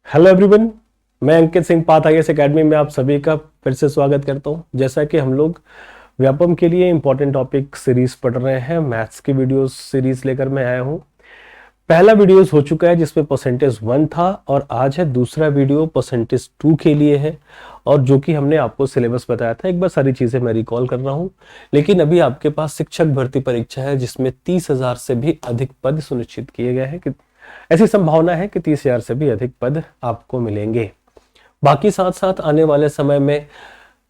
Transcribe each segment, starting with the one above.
Hello everyone. मैं Ankit Singh path IAS academy में आप सभी का फिर से स्वागत करता हूं। जैसा कि हम लोग व्यापम के लिए इंपॉर्टेंट टॉपिक सीरीज पढ़ रहे हैं, मैथ्स की वीडियोस सीरीज लेकर मैं आया हूं। पहला वीडियोस हो चुका है जिसमें परसेंटेज 1 था और आज है दूसरा वीडियो परसेंटेज 2 के लिए है, और जो कि हमने आपको सिलेबस बताया था। एक बार सारी चीजें मैं रिकॉल कर रहा हूं। लेकिन अभी आपके पास शिक्षक भर्ती परीक्षा है जिसमें 30,000 से भी अधिक पद सुनिश्चित किए गए हैं कि ऐसी संभावना है कि 30,000 से भी अधिक पद आपको मिलेंगे। बाकी साथ साथ आने वाले समय में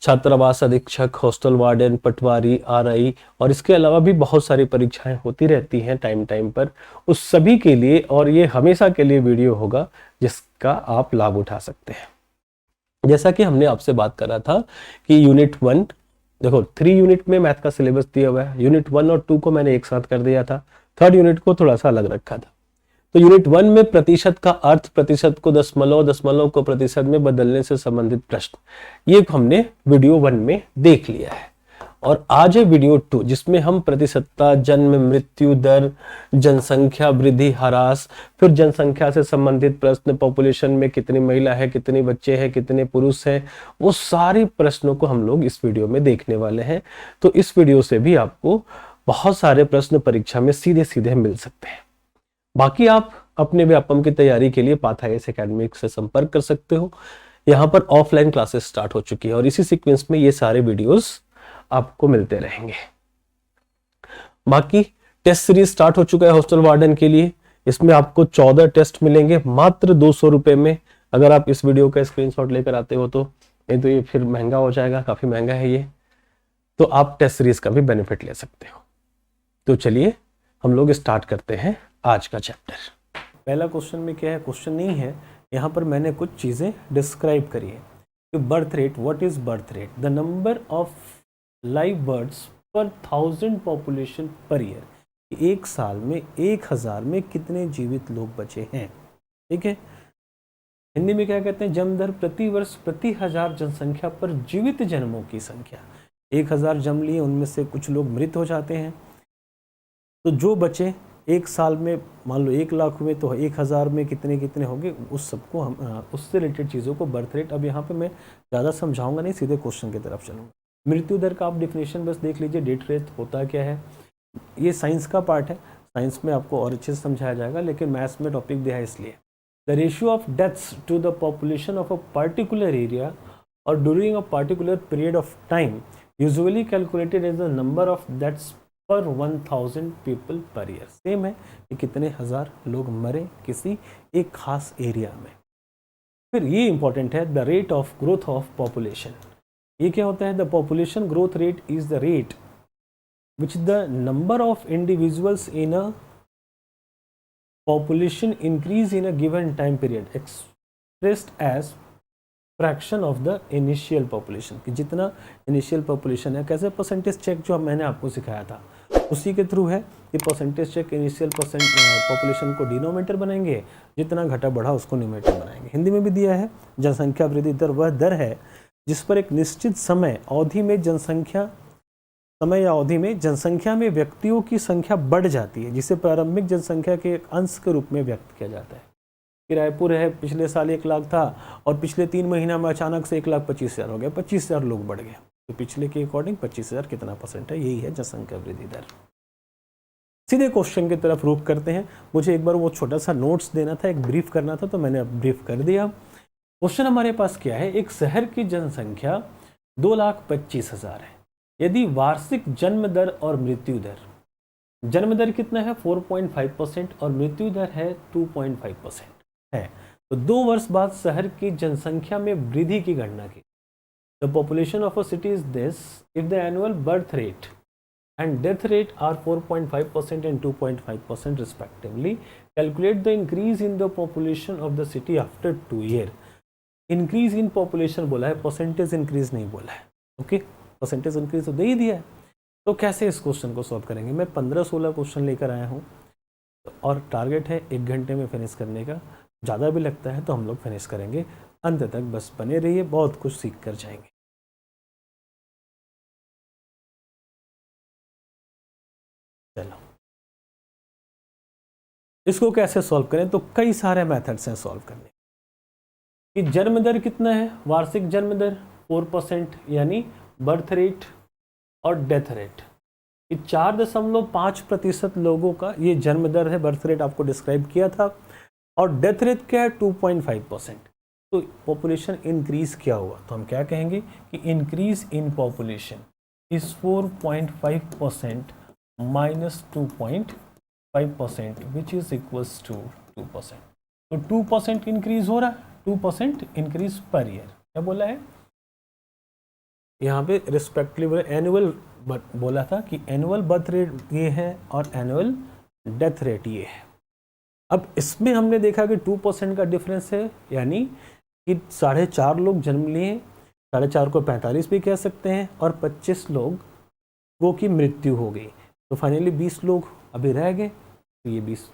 छात्रावास अधीक्षक, हॉस्टल वार्डन, पटवारी, आरआई और इसके अलावा भी बहुत सारी परीक्षाएं होती रहती हैं टाइम टाइम पर। उस सभी के लिए, और ये हमेशा के लिए वीडियो होगा जिसका आप लाभ उठा सकते हैं। जैसा कि हमने आपसे बात करा था कि यूनिट 1, देखो 3 यूनिट में मैथ का सिलेबस दिया हुआ है। यूनिट 1 और 2 को मैंने एक साथ कर दिया था, थर्ड यूनिट को थोड़ा सा अलग रखा था। तो यूनिट 1 में प्रतिशत का अर्थ, प्रतिशत को दशमलव, दशमलव को प्रतिशत में बदलने से संबंधित प्रश्न, ये हमने वीडियो 1 में देख लिया है। और आज है वीडियो 2 जिसमें हम प्रतिशतता, जन्म मृत्यु दर, जनसंख्या वृद्धि ह्रास, फिर जनसंख्या से संबंधित प्रश्न, पॉपुलेशन में कितनी महिला है, कितने बच्चे हैं, कितने पुरुष हैं, वो सारे प्रश्नों को हम लोग इस वीडियो में देखने वाले हैं। तो इस वीडियो से भी आपको बहुत सारे प्रश्न परीक्षा में सीधे सीधे मिल सकते हैं। बाकी आप अपने व्यापम की तैयारी के लिए पाथ आईएएस एकेडमी से संपर्क कर सकते हो। यहाँ पर ऑफलाइन क्लासेस स्टार्ट हो चुकी है और इसी सीक्वेंस में ये सारे वीडियोस आपको मिलते रहेंगे। बाकी टेस्ट सीरीज स्टार्ट हो चुका है हॉस्टल वार्डन के लिए। इसमें आपको 14 टेस्ट मिलेंगे मात्र 200 रुपए में, अगर आप इस वीडियो का स्क्रीनशॉट लेकर आते हो तो। नहीं तो ये फिर महंगा हो जाएगा, काफी महंगा है ये। तो आप टेस्ट सीरीज का भी बेनिफिट ले सकते हो। तो चलिए हम लोग स्टार्ट करते हैं आज का चैप्टर। पहला क्वेश्चन में क्या है, क्वेश्चन नहीं है, यहाँ पर मैंने कुछ चीज़ें डिस्क्राइब करी है कि birth rate, what is birth rate, the number of live birds पर 1000 पॉपुलेशन पर ईयर। एक साल में 1000 में कितने जीवित लोग बचे हैं। ठीक है, हिंदी में क्या कहते हैं, जन्म दर प्रति वर्ष प्रति 1000 जनसंख्या पर जीवित जन्मों की संख्या। 1000 जन्म लिए, उनमें से कुछ लोग मृत हो जाते हैं, तो जो बचे एक साल में, मान लो 1,00,000 हुए तो 1000 में कितने कितने होंगे, उस सबको हम उससे रिलेटेड चीज़ों को बर्थ रेट। अब यहाँ पे मैं ज़्यादा समझाऊंगा नहीं, सीधे क्वेश्चन की तरफ चलूँगा। मृत्यु दर का आप डिफिनेशन बस देख लीजिए, डेथ रेट होता क्या है। ये साइंस का पार्ट है, साइंस में आपको और अच्छे से समझाया जाएगा, लेकिन मैथ्स में टॉपिक दिया है इसलिए। The ratio of deaths to the population of a particular area और during a particular period of time usually calculated as the number of deaths per 1000 people per year. Same है कि कितने हजार लोग मरे किसी एक खास एरिया में। फिर ये इंपॉर्टेंट है, the rate of growth of population. ये क्या होता है, the population growth rate is the rate which the number of individuals in a population increase in a given time period expressed as fraction of the initial population. कि जितना initial population है, कैसे percentage check जो मैंने आपको सिखाया था उसी के थ्रू है कि परसेंटेज चेक इनिशियल पॉपुलेशन को डिनोमिनेटर बनाएंगे, जितना घटा बढ़ा उसको न्यूमरेटर बनाएंगे। हिंदी में भी दिया है, जनसंख्या वृद्धि दर वह दर है जिस पर एक निश्चित समय अवधि में जनसंख्या में व्यक्तियों की संख्या बढ़ जाती है, जिसे प्रारंभिक जनसंख्या के एक अंश के रूप में व्यक्त किया जाता है। कि रायपुर है, पिछले साल 1,00,000 था और पिछले 3 महीना में अचानक से 1,25,000 हो गया, 25,000 लोग बढ़ गए। तो पिछले के अकॉर्डिंग 25,000 कितना परसेंट है, यही है जनसंख्या वृद्धि दर। सीधे क्वेश्चन की तरफ रुख करते हैं। मुझे एक बार वो छोटा सा नोट्स देना था, एक ब्रीफ करना था, तो मैंने ब्रीफ कर दिया। क्वेश्चन हमारे पास क्या है, एक शहर की जनसंख्या 2,25,000 है। यदि वार्षिक जन्म दर और मृत्यु दर, जन्म दर कितना है 4.5% और मृत्यु दर है 2.5% है, तो 2 वर्ष बाद शहर की जनसंख्या में वृद्धि की गणना की। The population of a city is this if the annual birth rate and death rate are 4.5% and 2.5% respectively. Calculate the increase in the population of the city after 2 year. Increase in population बोला है, percentage increase नहीं बोला है। Okay, percentage increase तो दे ही दिया है। तो कैसे इस क्वेश्चन को सॉल्व करेंगे। मैं 15-16 क्वेश्चन लेकर आया हूँ और टारगेट है 1 घंटे में फिनिश करने का। ज़्यादा भी लगता है तो हम लोग फिनिश करेंगे। अंत तक बस बने रहिए, बहुत कुछ सीख कर जाएंगे। चलो, इसको कैसे सॉल्व करें, तो कई सारे मेथड्स हैं सॉल्व करने। कि जन्म दर कितना है, वार्षिक जन्म दर 4%, यानी बर्थ रेट और डेथ रेट, ये 4.5% लोगों का ये जन्म दर है, बर्थ रेट आपको डिस्क्राइब किया था, और डेथ रेट क्या है 2.5%। तो पॉपुलेशन इंक्रीज क्या हुआ, तो हम क्या कहेंगे कि increase in population is 4.5% minus 2.5% which is equals to 2%। तो 2% इंक्रीज हो रहा है, 2% इंक्रीज पर ईयर। क्या बोला है यहाँ पे रिस्पेक्टिवली एनुअल बोला था कि एनुअल बर्थ रेट ये है और एनुअल डेथ रेट ये है। अब इसमें हमने देखा कि 2% का डिफरेंस है, यानी कि 4.5 लोग जन्म लिए, 4.5 को 45 भी कह सकते हैं, और 25 लोगों की मृत्यु हो गई, तो फाइनली 20 लोग अभी रह गए, तो ये 20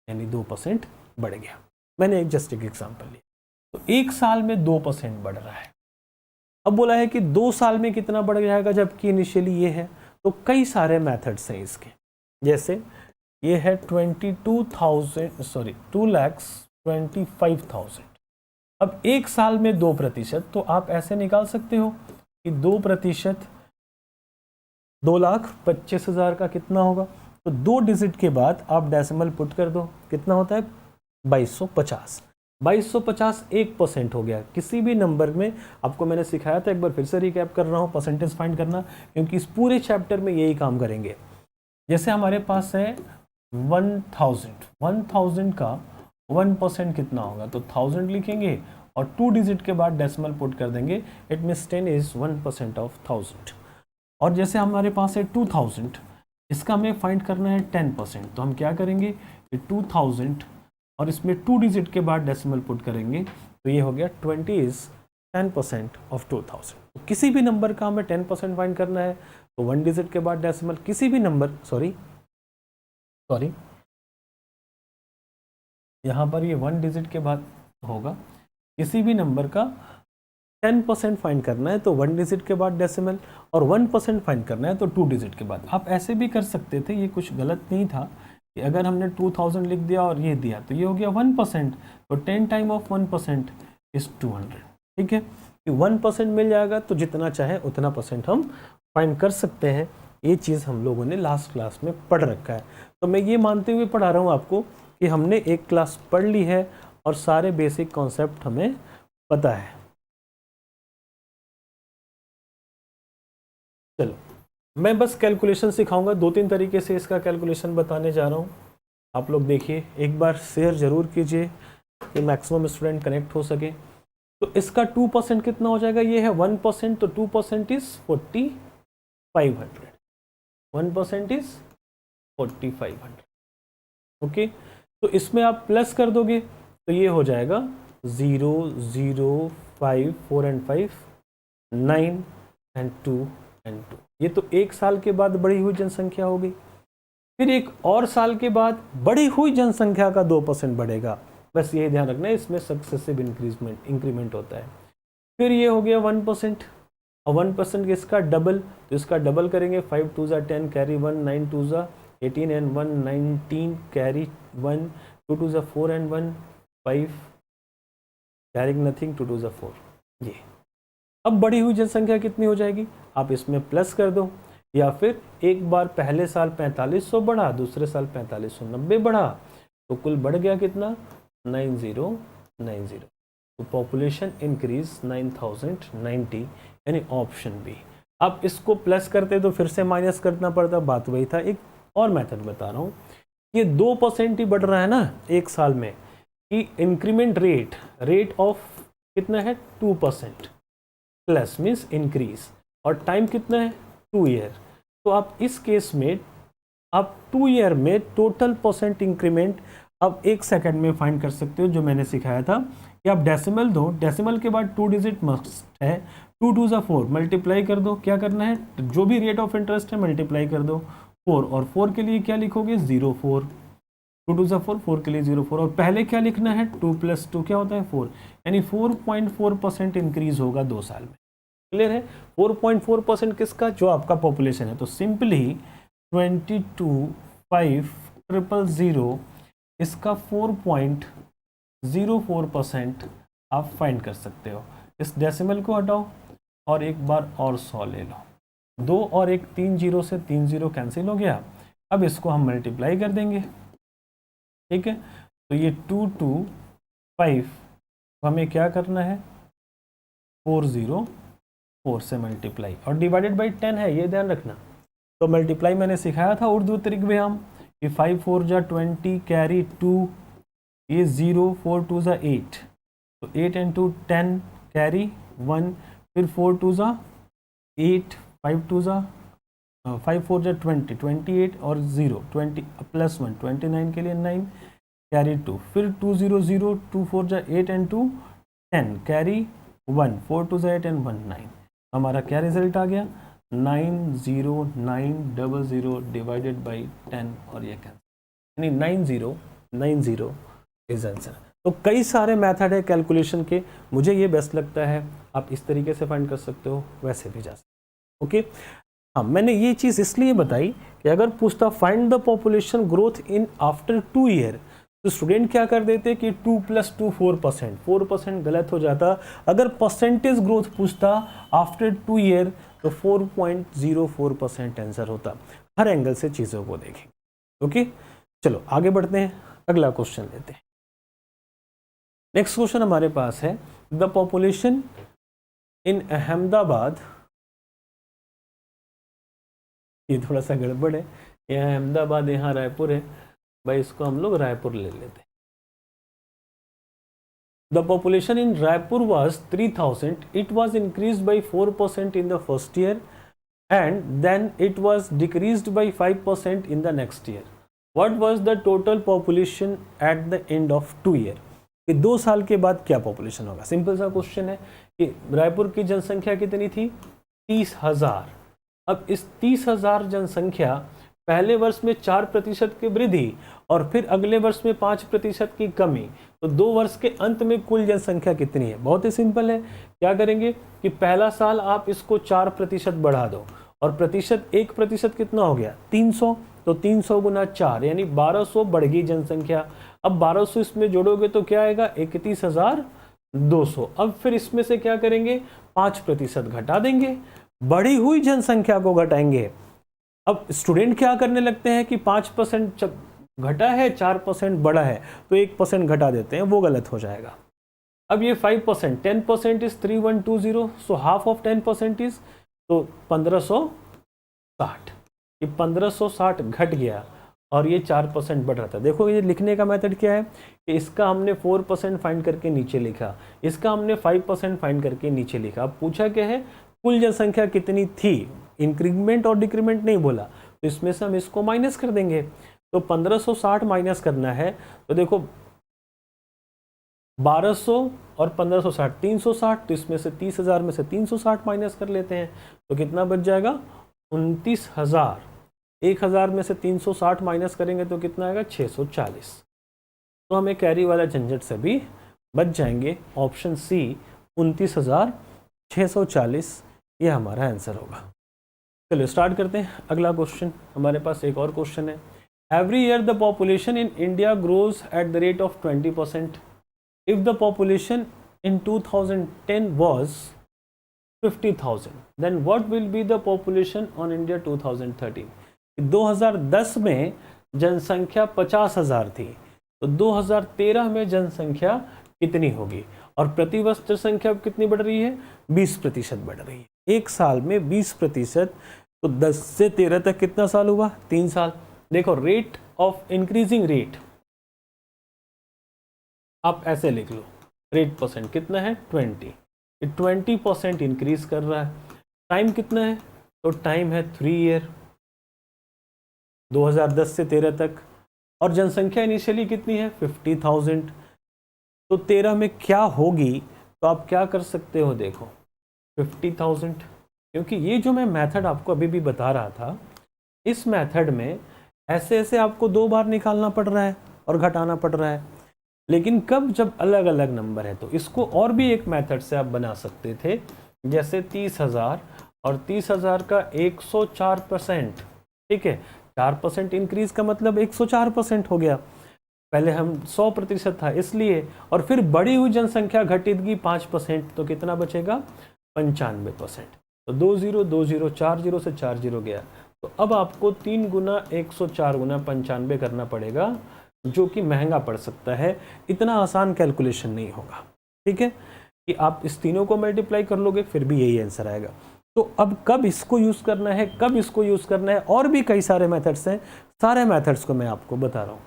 यानी 2% बढ़ गया। मैंने जस्ट एक एग्जाम्पल लिया, तो एक साल में 2% बढ़ रहा है। अब बोला है कि 2 साल में कितना बढ़ जाएगा, जबकि इनिशियली ये है, तो कई सारे मेथड्स हैं इसके, जैसे ये है 2,25,000। अब एक साल में 2%, तो आप ऐसे निकाल सकते हो कि 2% 2,25,000 का कितना होगा, तो 2 डिजिट के बाद आप डेसिमल पुट कर दो, कितना होता है 2250। 2250 1% हो गया। किसी भी नंबर में आपको मैंने सिखाया था, एक बार फिर से रिकैप कर रहा हूँ, परसेंटेज फाइंड करना, क्योंकि इस पूरे चैप्टर में यही काम करेंगे। जैसे हमारे पास है 1000 का 1% कितना होगा, तो 1000 लिखेंगे और 2 डिजिट के बाद डेसिमल पुट कर देंगे, इट मीन्स 10 इज 1% ऑफ 1000। और जैसे हमारे पास है 2000, इसका हमें फाइंड करना है 10%, तो हम क्या करेंगे कि 2000 और इसमें 2 डिजिट के बाद डेसिमल पुट करेंगे, तो ये हो गया 20 इज 10% ऑफ 2000। तो किसी भी नंबर का हमें 10% फाइंड करना है, तो 1 डिजिट के बाद डेसिमल, किसी भी नंबर सॉरी यहाँ पर ये 1 डिजिट के बाद होगा, किसी भी नंबर का 10% फाइंड करना है तो 1 डिजिट के बाद डेसिमल, और 1% फाइंड करना है तो 2 डिजिट के बाद। आप ऐसे भी कर सकते थे, ये कुछ गलत नहीं था कि अगर हमने 2000 लिख दिया और ये दिया तो ये हो गया 1%, तो 10 टाइम ऑफ 1% इज 200। ठीक है, कि 1% मिल जाएगा तो जितना चाहे उतना परसेंट हम फाइंड कर सकते हैं। ये चीज़ हम लोगों ने लास्ट क्लास में पढ़ रखा है, तो मैं ये मानते हुए पढ़ा रहा हूँ आपको कि हमने एक क्लास पढ़ ली है और सारे बेसिक कॉन्सेप्ट हमें पता है। चलो, मैं बस कैलकुलेशन सिखाऊंगा, 2-3 तरीके से इसका कैलकुलेशन बताने जा रहा हूँ। आप लोग देखिए, एक बार शेयर ज़रूर कीजिए कि मैक्सिमम स्टूडेंट कनेक्ट हो सके। तो इसका 2% कितना हो जाएगा, ये है 1%, तो 2% इज 4500, 1% इज 4500। ओके, तो इसमें आप प्लस कर दोगे तो ये हो जाएगा 0, 0, 5, 4 एंड 5, 9 एंड 2 एंड 2। ये तो एक साल के बाद बढ़ी हुई जनसंख्या हो गई। फिर एक और साल के बाद बढ़ी हुई जनसंख्या का 2% बढ़ेगा, बस ये ध्यान रखना है, इसमें सक्सेसिव इंक्रीमेंट होता है। फिर ये हो गया 1%, और 1% इसका डबल, तो इसका डबल करेंगे, 5 2 ज़ा 10 कैरी 1, 9 2 ज़ा 18 एंड 1 19 कैरी 1, 2 2 ज़ा 4 एंड 1 5 कैरिंग नथिंग, 2 2 ज़ा 4। ये अब बढ़ी हुई जनसंख्या कितनी हो जाएगी, आप इसमें प्लस कर दो, या फिर एक बार पहले साल 4500 बढ़ा, दूसरे साल 4590 बढ़ा, तो कुल बढ़ गया कितना 9090। तो पॉपुलेशन इंक्रीज 9090, यानी ऑप्शन बी। अब इसको प्लस करते तो फिर से माइनस करना पड़ता, बात वही था। एक और मेथड बता रहा हूँ, ये 2% ही बढ़ रहा है ना एक साल में, कि इंक्रीमेंट रेट ऑफ कितना है 2%, प्लस मीन्स इंक्रीज, और टाइम कितना है 2 ईयर। तो आप इस केस में आप 2 ईयर में टोटल परसेंट इंक्रीमेंट अब 1 सेकंड में फाइंड कर सकते हो, जो मैंने सिखाया था कि आप डेसिमल दो, डेसिमल के बाद 2 डिजिट मस्ट है, 2 2 ज़ा 4 मल्टीप्लाई कर दो, क्या करना है जो भी रेट ऑफ इंटरेस्ट है मल्टीप्लाई कर दो 4, और 4 के लिए क्या लिखोगे 0.4, 2 2 ज़ा 4, 4 के लिए 0.4, और पहले क्या लिखना है 2 + 2 क्या होता है 4, यानी 4.4% इंक्रीज होगा 2 साल में। क्लियर है, 4.4% किसका, जो आपका पॉपुलेशन है। तो सिंपली 22,500 इसका 4.04% आप फाइंड कर सकते हो। इस डेसिमल को हटाओ और एक बार और 100 ले लो, 2 और 1 3 जीरो से 3 जीरो कैंसिल हो गया। अब इसको हम मल्टीप्लाई कर देंगे, ठीक है। तो ये 2 2 5 हमें क्या करना है, 404 से मल्टीप्लाई, और डिवाइडेड बाई 10 है, ये ध्यान रखना। तो मल्टीप्लाई मैंने सिखाया था उर्दू तरीके में हम कि 5 4 जा 20 कैरी 2, ये 0 4 2 जा 8, तो 8 and 2 10 कैरी 1, फिर 4 2 जा 8, 5 2 जा 5 4 जा 20 28 और 0 20 प्लस 1 29 के लिए 9 कैरी 2, फिर 2 0 0 2 4 जा 8 and 2 10 कैरी 1 4 2 जा 8 and 1 9। हमारा क्या रिजल्ट आ गया, 90900 डिवाइडेड बाई 10 और ये कैंसिल, यानी 9090 इज आंसर। तो कई सारे मेथड है कैलकुलेशन के, मुझे ये बेस्ट लगता है, आप इस तरीके से फाइंड कर सकते हो, वैसे भी जा सकते हो। ओके, हाँ मैंने ये चीज़ इसलिए बताई कि अगर पूछता find the population growth in after 2 year, तो स्टूडेंट क्या कर देते कि 2 + 2 4%, 4% गलत हो जाता। अगर परसेंटेज ग्रोथ पूछता आफ्टर 2 ईयर तो 4.04% आंसर होता। हर एंगल से चीज़ों को देखें। ओके, चलो आगे बढ़ते हैं, अगला क्वेश्चन लेते हैं। नेक्स्ट क्वेश्चन हमारे पास है, द पॉपुलेशन इन अहमदाबाद, ये थोड़ा सा गड़बड़ है, यहाँ अहमदाबाद यहाँ रायपुर है, भाई इसको हम लोग रायपुर ले लेते हैं। The population in Raipur was 3000. It was increased by 4% in the first year and then it was decreased by 5% in the next year. What was the total population at the end of 2 years? कि 2 साल के बाद क्या population होगा। Simple सा question है कि रायपुर की जनसंख्या कितनी थी, 30,000। अब इस 30,000 जनसंख्या पहले वर्ष में 4% की वृद्धि और फिर अगले वर्ष में 5% की कमी, तो 2 वर्ष के अंत में कुल जनसंख्या कितनी है। बहुत ही सिंपल है, क्या करेंगे कि पहला साल आप इसको 4% बढ़ा दो और प्रतिशत 1% कितना हो गया 300, तो 300 गुना 4 यानी 1200 बढ़ गई जनसंख्या। अब 1200 इसमें जोड़ोगे तो क्या आएगा 31,200। अब फिर इसमें से क्या करेंगे 5% घटा देंगे, बढ़ी हुई जनसंख्या को घटाएंगे। अब स्टूडेंट क्या करने लगते हैं कि 5% घटा है 4% बढ़ा है तो 1% घटा देते हैं, वो गलत हो जाएगा। अब ये 5%, 10% is 3120, so half of 10% is, तो 1560। ये 1560 घट गया और ये 4% बढ़ रहा था। देखो ये लिखने का मेथड क्या है कि इसका हमने 4% फाइंड करके नीचे लिखा, इसका हमने 5% फाइंड करके नीचे लिखा। अब पूछा क्या है कुल जनसंख्या कितनी थी, इंक्रीमेंट और डिक्रीमेंट नहीं बोला, तो इसमें से हम इसको माइनस कर देंगे। तो 1560 माइनस करना है, तो देखो 1200 और 1560 360, तो इसमें से 30,000 में से 360 माइनस कर लेते हैं तो कितना बच जाएगा 29,000। 1000 में से 360 माइनस करेंगे तो कितना आएगा 640। तो हमें कैरी वाला झंझट से भी बच जाएंगे। ऑप्शन सी 29,640 ये हमारा आंसर होगा। चलिए स्टार्ट करते हैं अगला क्वेश्चन। हमारे पास एक और क्वेश्चन है, every year the population in India grows at the rate of 20%। If the population in 2010 was 50,000, then what will be the population on India 2013? 2010 में जनसंख्या 50,000 थी, तो 2013 में जनसंख्या कितनी होगी। और प्रतिवर्ष जनसंख्या कितनी बढ़ रही है 20% बढ़ रही है। एक साल में 20%, तो 10 से 13 तक कितना साल हुआ 3 साल। देखो रेट ऑफ इंक्रीजिंग रेट आप ऐसे लिख लो, रेट परसेंट कितना है 20, 20% इंक्रीज कर रहा है। टाइम कितना है, तो टाइम है 3 ईयर 2010 से 13 तक। और जनसंख्या इनिशियली कितनी है 50,000, तो 13 में क्या होगी, तो आप क्या कर सकते हो देखो 50,000, क्योंकि ये जो मैं मेथड आपको अभी भी बता रहा था, इस मेथड में ऐसे ऐसे आपको 2 बार निकालना पड़ रहा है और घटाना पड़ रहा है। लेकिन कब जब अलग अलग नंबर है तो इसको और भी एक मेथड से आप बना सकते थे, जैसे 30,000 और 30,000 का 104%, ठीक है 4% इंक्रीज का मतलब 104% हो गया। पहले हम 100% था इसलिए, और फिर बढ़ी हुई जनसंख्या घटित की 5%, तो कितना बचेगा 95%। तो 20 20 40 से 40 गया, तो अब आपको 3 गुना 104 गुना 95 करना पड़ेगा, जो कि महंगा पड़ सकता है। इतना आसान कैलकुलेशन नहीं होगा, ठीक है, कि आप इस तीनों को मल्टीप्लाई कर लोगे फिर भी यही आंसर आएगा। तो अब कब इसको यूज़ करना है, कब इसको यूज़ करना है, और भी कई सारे मेथड्स हैं, सारे मेथड्स को मैं आपको बता रहा हूँ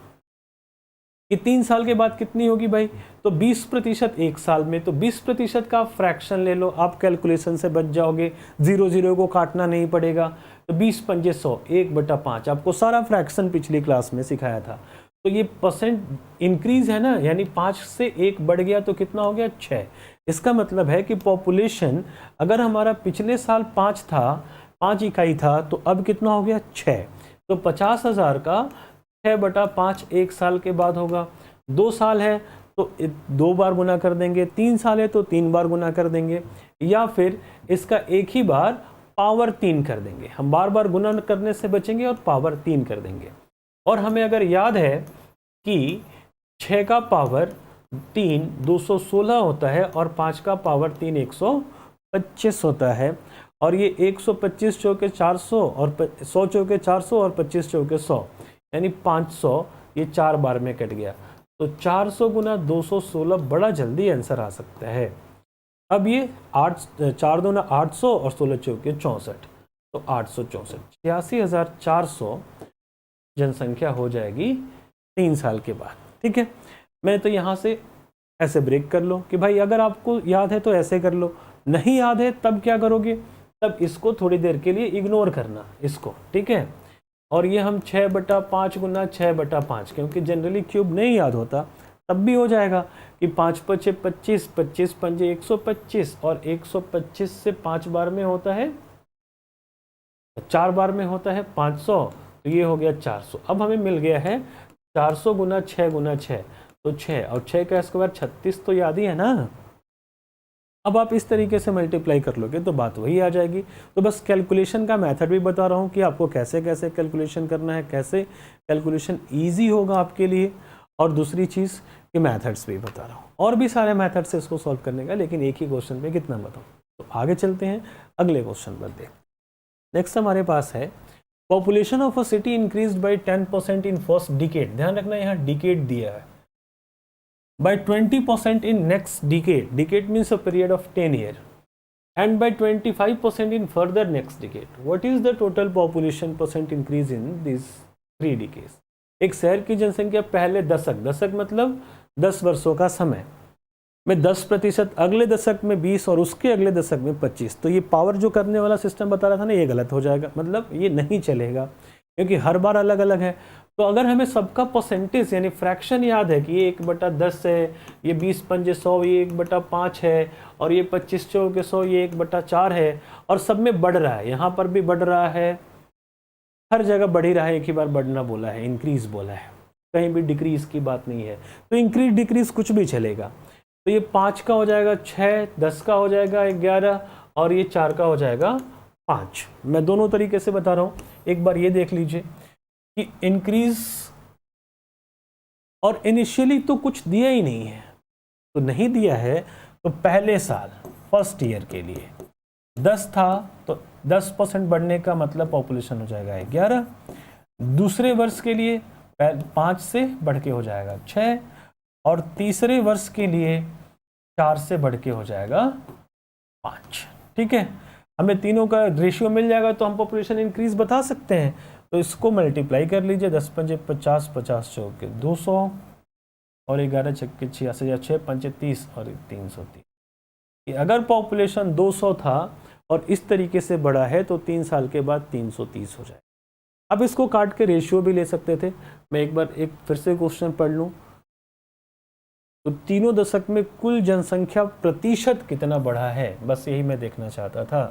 कि 3 साल के बाद कितनी होगी भाई, तो 20% एक साल में, तो 20% का फ्रैक्शन ले लो, आप कैलकुलेशन से बच जाओगे, 0 को काटना नहीं पड़ेगा। तो 20 पंजे 100, 1/5, आपको सारा फ्रैक्शन पिछली क्लास में सिखाया था। तो ये परसेंट इंक्रीज है ना, यानी 5 से 1 बढ़ गया तो कितना हो गया 6। इसका मतलब है कि पॉपुलेशन अगर हमारा पिछले साल 5 था, 5 इकाई था, तो अब कितना हो गया 6। तो 50,000 का 6/5 1 साल के बाद होगा। 2 साल है तो 2 बार गुना कर देंगे, 3 साल है तो 3 बार गुना कर देंगे, या फिर इसका एक ही बार पावर 3 कर देंगे। हम बार बार गुना करने से बचेंगे और पावर 3 कर देंगे। और हमें अगर याद है कि 6 का पावर 3 216 होता है और 5 का पावर 3 125 होता है, और ये 125 चौके 400 और 100 चौके 400 और 25 चौके 100, यानी 500, ये 4 बार में कट गया। तो 400 गुना 216 बड़ा जल्दी आंसर आ सकता है। अब ये 4 दूना 800 और 16 चौके 64, तो 864, 86,400 जनसंख्या हो जाएगी 3 साल के बाद, ठीक है। मैं तो यहाँ से ऐसे ब्रेक कर लो कि भाई अगर आपको याद है तो ऐसे कर लो, नहीं याद है तब क्या करोगे, तब इसको थोड़ी देर के लिए इग्नोर करना इसको, ठीक है। और ये हम 6/5 गुना 6/5, क्योंकि जनरली क्यूब नहीं याद होता, तब भी हो जाएगा कि 5 5 25, 25 पंजे 125, और 125 से 5 बार में होता है, 4 बार में होता है 500, तो ये हो गया 400। अब हमें मिल गया है 400 गुना 6 गुना 6, तो 6 और 6 का स्क्वायर 36, तो याद ही है ना। अब आप इस तरीके से मल्टीप्लाई कर लोगे तो बात वही आ जाएगी। तो बस कैलकुलेशन का मेथड भी बता रहा हूँ कि आपको कैसे कैसे कैलकुलेशन करना है, कैसे कैलकुलेशन ईजी होगा आपके लिए, और दूसरी चीज़ कि मेथड्स भी बता रहा हूँ, और भी सारे मेथड्स है इसको सॉल्व करने का, लेकिन एक ही क्वेश्चन पे कितना बताऊँ। तो आगे चलते हैं, अगले क्वेश्चन पर देखते हैं। नेक्स्ट हमारे पास है population of a city increased by 10% in first decade. ध्यान रखना यहाँ डिकेड दिया है। by 20% in next decade, decade means a period of 10 years, and by 25% in further next decade. What is the total population percent increase in these 3 decades? एक शहर की जनसंख्या पहले दशक मतलब 10 वर्षों का समय में 10%, अगले दशक में 20 और उसके अगले दशक में 25। तो ये पावर जो करने वाला सिस्टम बता रहा था ना, ये गलत हो जाएगा, मतलब ये नहीं चलेगा क्योंकि हर बार अलग अलग है। तो अगर हमें सबका परसेंटेज यानी फ्रैक्शन याद है कि ये 1/10 है, ये 20 पंजे 100, ये 1/5 है, और ये 25 चौके 100, ये 1/4 है, और सब में बढ़ रहा है, यहाँ पर भी बढ़ रहा है, हर जगह बढ़ ही रहा है। एक ही बार बढ़ना बोला है, इंक्रीज बोला है, कहीं भी डिक्रीज की बात नहीं है। तो इंक्रीज डिक्रीज कुछ भी चलेगा। तो ये 5 का हो जाएगा 6, 10 का हो जाएगा 11, और ये 4 का हो जाएगा 5। मैं दोनों तरीके से बता रहा हूँ। एक बार ये देख लीजिए कि इंक्रीज, और इनिशियली तो कुछ दिया ही नहीं है, तो नहीं दिया है तो पहले साल फर्स्ट ईयर के लिए 10 था, तो 10% बढ़ने का मतलब पॉपुलेशन हो जाएगा 11। दूसरे वर्ष के लिए 5 से बढ़ के हो जाएगा 6, और तीसरे वर्ष के लिए 4 से बढ़ के हो जाएगा 5। ठीक है, हमें तीनों का रेशियो मिल जाएगा तो हम पॉपुलेशन इंक्रीज बता सकते हैं। तो इसको मल्टीप्लाई कर लीजिए, 10 पंजे 50, 50 चौके 200, और 11 छक्के 86, या 6 पंजे 30 और 330। अगर पॉपुलेशन 200 था और इस तरीके से बढ़ा है तो 3 साल के बाद 330 हो जाए। अब इसको काट के रेशियो भी ले सकते थे। मैं एक बार फिर से क्वेश्चन पढ़ लूँ। तो तीनों दशक में कुल जनसंख्या प्रतिशत कितना बढ़ा है, बस यही मैं देखना चाहता था।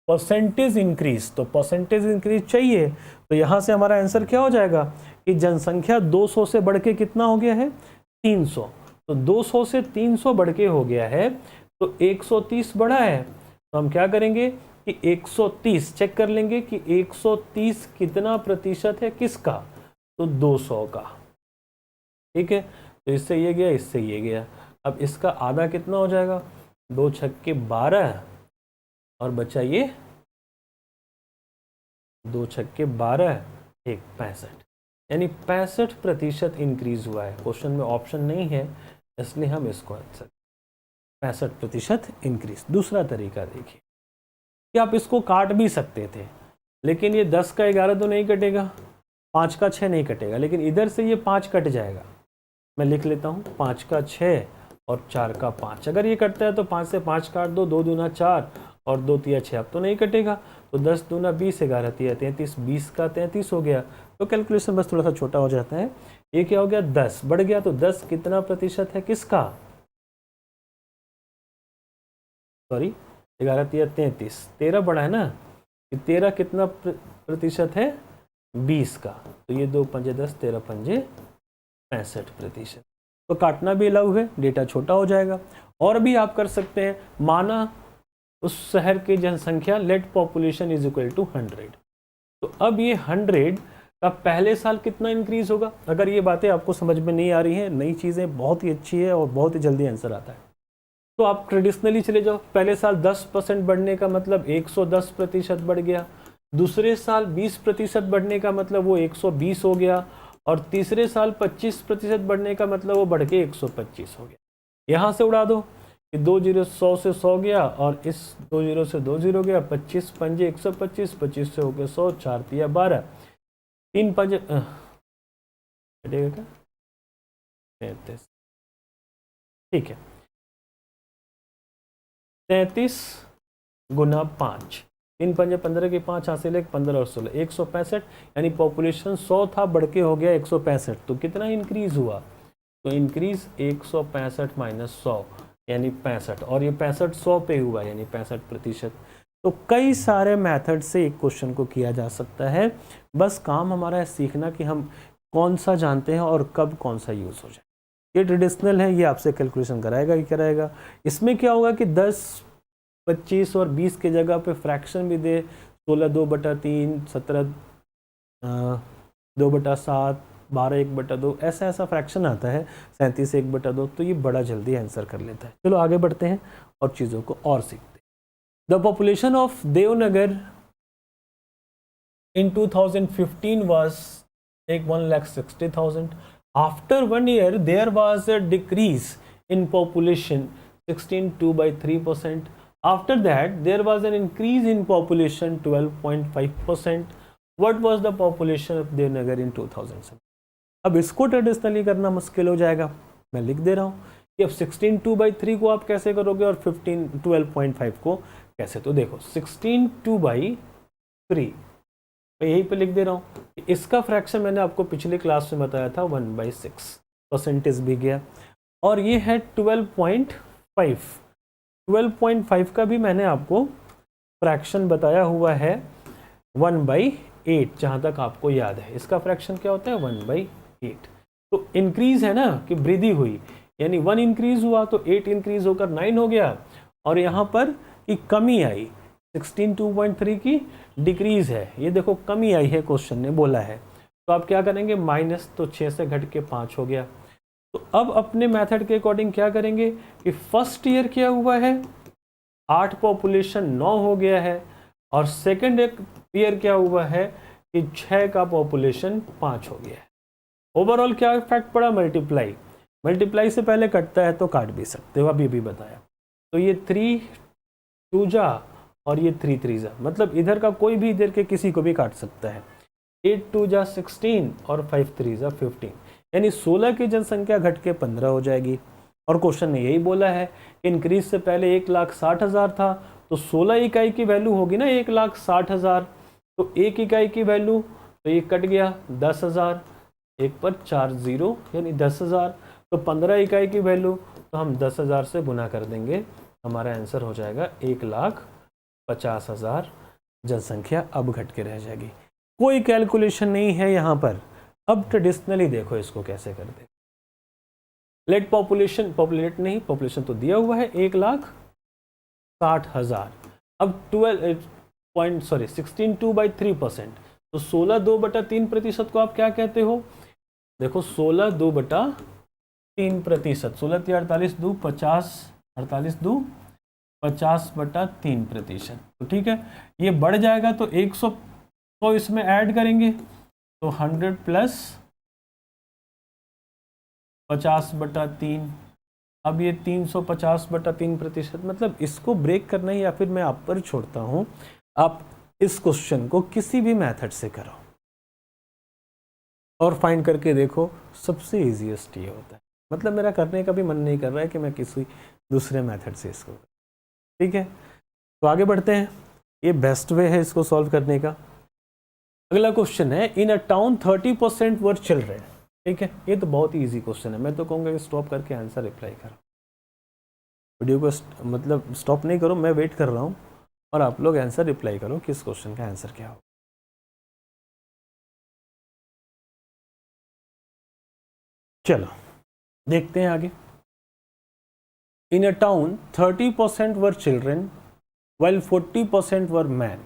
परसेंटेज इंक्रीज, तो परसेंटेज इंक्रीज चाहिए, तो यहाँ से हमारा आंसर क्या हो जाएगा कि जनसंख्या 200 से बढ़ के कितना हो गया है 300। तो 200 से 300 बढ़ के हो गया है, तो 130 बढ़ा है। तो हम क्या करेंगे कि 130 चेक कर लेंगे कि 130 कितना प्रतिशत है, किसका, तो 200 का। ठीक है, तो इससे ये गया, इससे ये गया। अब इसका आधा कितना हो जाएगा, 2 छक्के 12 और बचा ये 2 छक्के 12, 1 65, यानी 65% इंक्रीज हुआ है। क्वेश्चन में ऑप्शन नहीं है इसलिए हम इसको आंसर 65% इंक्रीज। दूसरा तरीका देखिए कि आप इसको काट भी सकते थे, लेकिन ये 10 का 11 तो नहीं कटेगा, 5 का 6 नहीं कटेगा, लेकिन इधर से ये 5 कट जाएगा। मैं लिख लेता हूँ 5 का 6 और 4 का 5। अगर ये कटता है तो 5 से 5 काट दो, 2 दूना 4 और 2 तिया 6। अब तो नहीं कटेगा, तो 10 दूना 20, 11 तिया 33, 20 का 33 हो गया। तो कैलकुलेशन बस थोड़ा सा छोटा हो जाता है। ये क्या हो गया, 10 बढ़ गया, तो 10 कितना प्रतिशत है किसका, सॉरी 11 तिया 33, 13 बढ़ा है ना, 13 कितना प्रतिशत है, 20 का। तो ये 2 पंजे 10, 13 पंजे 65%। तो काटना भी अलाउ है, डेटा छोटा हो जाएगा। और भी आप कर सकते हैं, माना उस शहर की जनसंख्या let population is equal to 100। तो अब ये 100 का पहले साल कितना इंक्रीज होगा। अगर ये बातें आपको समझ में नहीं आ रही हैं, नई चीज़ें बहुत ही अच्छी है और बहुत ही जल्दी आंसर आता है, तो आप ट्रेडिशनली चले जाओ। पहले साल 10% बढ़ने का मतलब 110% बढ़ गया, दूसरे साल 20% बढ़ने का मतलब वो 120 हो गया, और तीसरे साल 25% बढ़ने का मतलब वो बढ़ के 125 हो गया। यहाँ से उड़ा दो कि 2 जीरो 100 से 100 गया, और इस 2 जीरो से 2 जीरो गया, 25 पंजे 125, 25 से हो गया 100, 4 तिया 12, 3 पंजे कटेगा क्या, 33, ठीक है, 33 गुना 5, 3 पंजे 15 के 5 हासिल है, 15 और 16 165, यानी पॉपुलेशन 100 था बढ़ के हो गया 165। तो कितना इंक्रीज हुआ, तो इंक्रीज 165 माइनस 100 यानी 65, और ये 65 100 पे हुआ यानी 65%। तो कई सारे मेथड से एक क्वेश्चन को किया जा सकता है। बस काम हमारा है सीखना कि हम कौन सा जानते हैं और कब कौन सा यूज़ हो जाए। ये ट्रेडिशनल है, ये आपसे कैलकुलेशन कराएगा ही कराएगा। इसमें क्या होगा कि 10, 25 और 20 के जगह पे फ्रैक्शन भी दे, 16 2/3, 17 2/7, 12 1/2, ऐसा ऐसा फ्रैक्शन आता है, 37 1/2। तो ये बड़ा जल्दी आंसर कर लेता है। चलो आगे बढ़ते हैं और चीज़ों को और सीखते हैं। The population of Devnagar in 2015 was 1,60,000. After 1 year, there was a decrease in population, 16.2%. After that, there was an increase in population, 12.5%. What was the population of Devnagar in 2007? अब इसको ट्रेडिशनली करना मुश्किल हो जाएगा, मैं लिख दे रहा हूँ कि अब 16/2/3 को आप कैसे करोगे और 12.5 को कैसे। तो देखो 16/2/3 मैं यहीं पे लिख दे रहा हूँ। इसका फ्रैक्शन मैंने आपको पिछली क्लास में बताया था 1/6, परसेंटेज भी गया। और ये है 12.5, 12.5 का भी मैंने आपको फ्रैक्शन बताया हुआ है 1/8, जहाँ तक आपको याद है। इसका फ्रैक्शन क्या होता है 1/8। तो इंक्रीज है ना कि वृद्धि हुई, यानी 1 इंक्रीज हुआ तो 8 इंक्रीज होकर 9 हो गया, और यहाँ पर कि कमी आई 16/2.3 की डिक्रीज है, ये देखो कमी आई है, क्वेश्चन ने बोला है। तो आप क्या करेंगे माइनस, तो 6 से घट के 5 हो गया। तो अब अपने मेथड के अकॉर्डिंग क्या करेंगे कि फर्स्ट ईयर क्या हुआ है 8, पॉपुलेशन 9 हो गया है, और सेकेंड ईयर क्या हुआ है कि 6 का पॉपुलेशन 5 हो गया है। ओवरऑल क्या इफेक्ट पड़ा, मल्टीप्लाई, मल्टीप्लाई से पहले कटता है तो काट भी सकते हो, अभी भी बताया। तो ये 3 2 जा और ये 3 3 जा, मतलब इधर का कोई भी इधर के किसी को भी काट सकता है। 8 2 जा 16 और 5 3 जा 15, यानी 16 की जनसंख्या घट के 15 हो जाएगी। और क्वेश्चन ने यही बोला है कि इंक्रीज से पहले 1,60,000 था, तो 16 इकाई की वैल्यू होगी ना 1,60,000, तो 1 इकाई की वैल्यू, तो ये कट गया 10,000, 1 पर 4 0 यानी 10,000। तो 15 इकाई की वैल्यू, तो हम 10,000 से गुना कर देंगे, हमारा आंसर हो जाएगा 1,50,000 जनसंख्या अब घट के रह जाएगी। कोई कैलकुलेशन नहीं है यहाँ पर। अब ट्रेडिशनली देखो इसको कैसे कर दे। लेट पॉपुलेशन, पॉपुलेट नहीं, पॉपुलेशन तो दिया हुआ है 1,60,000। अब 16/2/3%, तो 16 2/3% को आप क्या कहते हो देखो 16/2/3%, 16 × 48 2 50, 48 2 50/3%। तो ठीक है, ये बढ़ जाएगा तो 100 तो इसमें ऐड करेंगे तो 100 प्लस 50/3। अब ये 350/3%, मतलब इसको ब्रेक करना है या फिर मैं आप पर छोड़ता हूं, आप इस क्वेश्चन को किसी भी मेथड से करो और फाइंड करके देखो, सबसे इजीएस्ट ये होता है। मतलब मेरा करने का भी मन नहीं कर रहा है कि मैं किसी दूसरे मेथड से इसको, ठीक है। तो आगे बढ़ते हैं, ये बेस्ट वे है इसको सॉल्व करने का। अगला क्वेश्चन है, इन अ टाउन 30% वर चिल्ड्रेन। ठीक है, ये तो बहुत ही ईजी क्वेश्चन है, मैं तो कहूँगा कि स्टॉप करके आंसर रिप्लाई करो, वीडियो को मतलब स्टॉप नहीं करो, मैं वेट कर रहा हूँ और आप लोग आंसर रिप्लाई करो किस क्वेश्चन का आंसर क्या हो। चलो देखते हैं आगे। In a town 30% were children while 40% were man.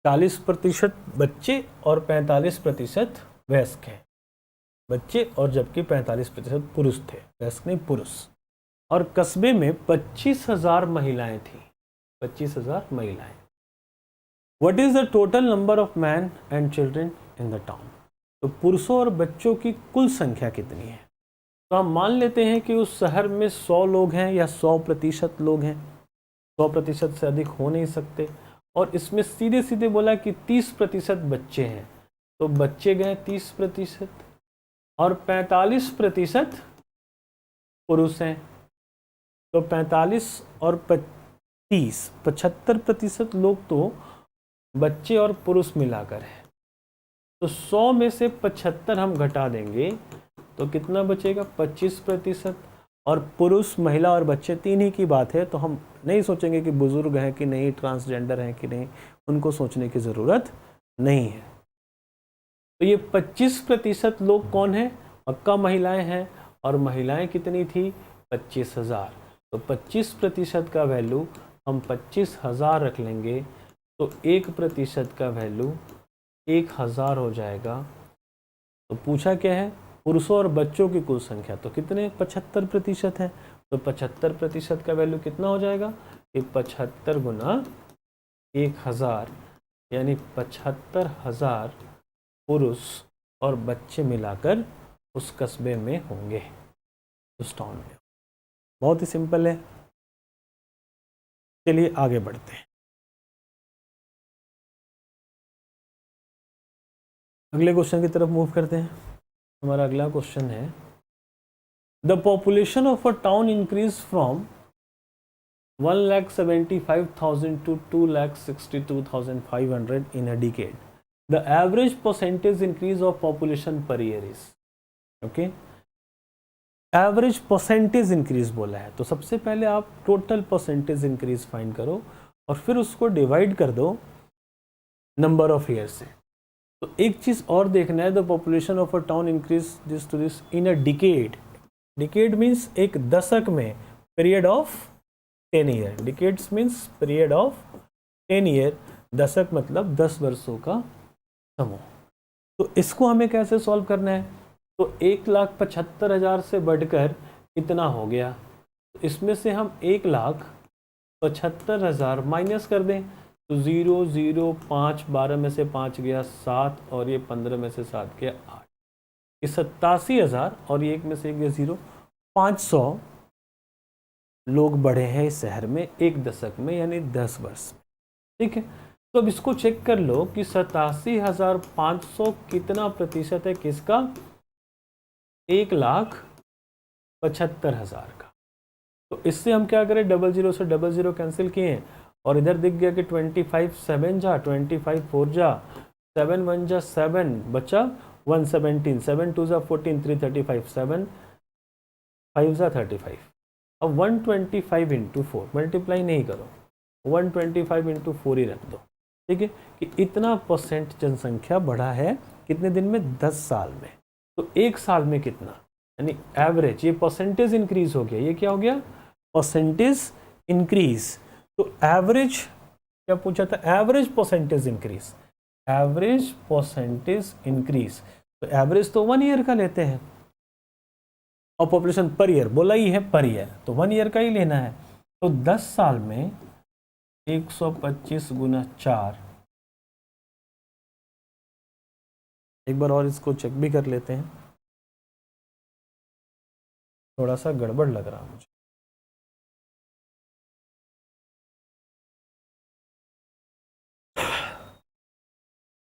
40% बच्चे और 45% वयस्क हैं, बच्चे और जबकि 45% पुरुष थे, वयस्क नहीं पुरुष। और कस्बे में 25,000 महिलाएं थी, 25,000 महिलाएं। What is the total number of man and children in the town. तो पुरुषों और बच्चों की कुल संख्या कितनी है। तो हम मान लेते हैं कि उस शहर में 100 लोग हैं या 100% लोग हैं, 100% से अधिक हो नहीं सकते। और इसमें सीधे सीधे बोला कि 30% बच्चे हैं, तो बच्चे गए 30% और 45% पुरुष हैं। तो 45 और 30, 75% लोग तो बच्चे और पुरुष मिलाकर है। तो 100 में से 75 हम घटा देंगे तो कितना बचेगा, 25%। और पुरुष, महिला और बच्चे तीन ही की बात है, तो हम नहीं सोचेंगे कि बुजुर्ग हैं कि नहीं, ट्रांसजेंडर हैं कि नहीं, उनको सोचने की ज़रूरत नहीं है। तो ये 25% लोग कौन है, पक्का महिलाएं हैं। और महिलाएं कितनी थी, 25,000। तो 25% का वैल्यू हम 25,000 रख लेंगे, तो 1% का वैल्यू 1,000 हो जाएगा। तो पूछा क्या है, पुरुषों और बच्चों की कुल संख्या, तो कितने 75% है। तो 75% का वैल्यू कितना हो जाएगा, 75 गुना 1,000, यानी 75,000 पुरुष और बच्चे मिलाकर उस कस्बे में होंगे, उस टाउन में। बहुत ही सिंपल है। चलिए आगे बढ़ते हैं, अगले क्वेश्चन की तरफ मूव करते हैं। हमारा अगला क्वेश्चन है, the population of a town increase from 1,75,000 to 2,62,500 in a decade. The average percentage increase of population per year is, okay? Average percentage increase बोला है, तो सबसे पहले आप टोटल परसेंटेज इंक्रीज फाइंड करो और फिर उसको डिवाइड कर दो नंबर ऑफ ईयर से। तो एक चीज और देखना है, the population of a town increase this to this in a decade. Decade means एक दशक में, period of 10 year. Decades means period of 10 year, दशक मतलब 10 वर्षों का समूह। तो इसको हमें कैसे सॉल्व करना है, तो 1,75,000 से बढ़कर इतना हो गया, तो इसमें से हम 1,75,000 माइनस कर दें, तो 0 0 5, 12 में से 5 गया 7, और ये 15 में से 7 गया 8, ये 87,000, और ये 1 में से 1 गया 0, 500 लोग बढ़े हैं इस शहर में एक दशक में, यानी 10 वर्ष में। ठीक है, तो अब इसको चेक कर लो कि 87,500 कितना प्रतिशत है किसका, 1,75,000 का। तो इससे हम क्या करें, 00 से 00 कैंसिल किए, और इधर दिख गया कि 25 7 जा, 25 4 जा, 7 1 जा 7, बचा 117, 7 2 जा 14, 335, 7 5 जा 35। अब 125 इंटू 4 मल्टीप्लाई नहीं करो, 125 इंटू 4 ही रख दो। ठीक है, कि इतना परसेंट जनसंख्या बढ़ा है कितने दिन में, 10 साल में। तो एक साल में कितना, यानी एवरेज, ये परसेंटेज इंक्रीज हो गया, ये क्या हो गया, परसेंटेज इंक्रीज। तो एवरेज क्या पूछा था, average percentage increase, average percentage increase. तो तो एवरेज तो 1 ईयर का लेते हैं, और पॉपुलेशन पर ईयर बोला ही है, पर ईयर तो 1 ईयर का ही लेना है। तो 10 साल में 125 गुना 4, एक बार और इसको चेक भी कर लेते हैं, थोड़ा सा गड़बड़ लग रहा मुझे।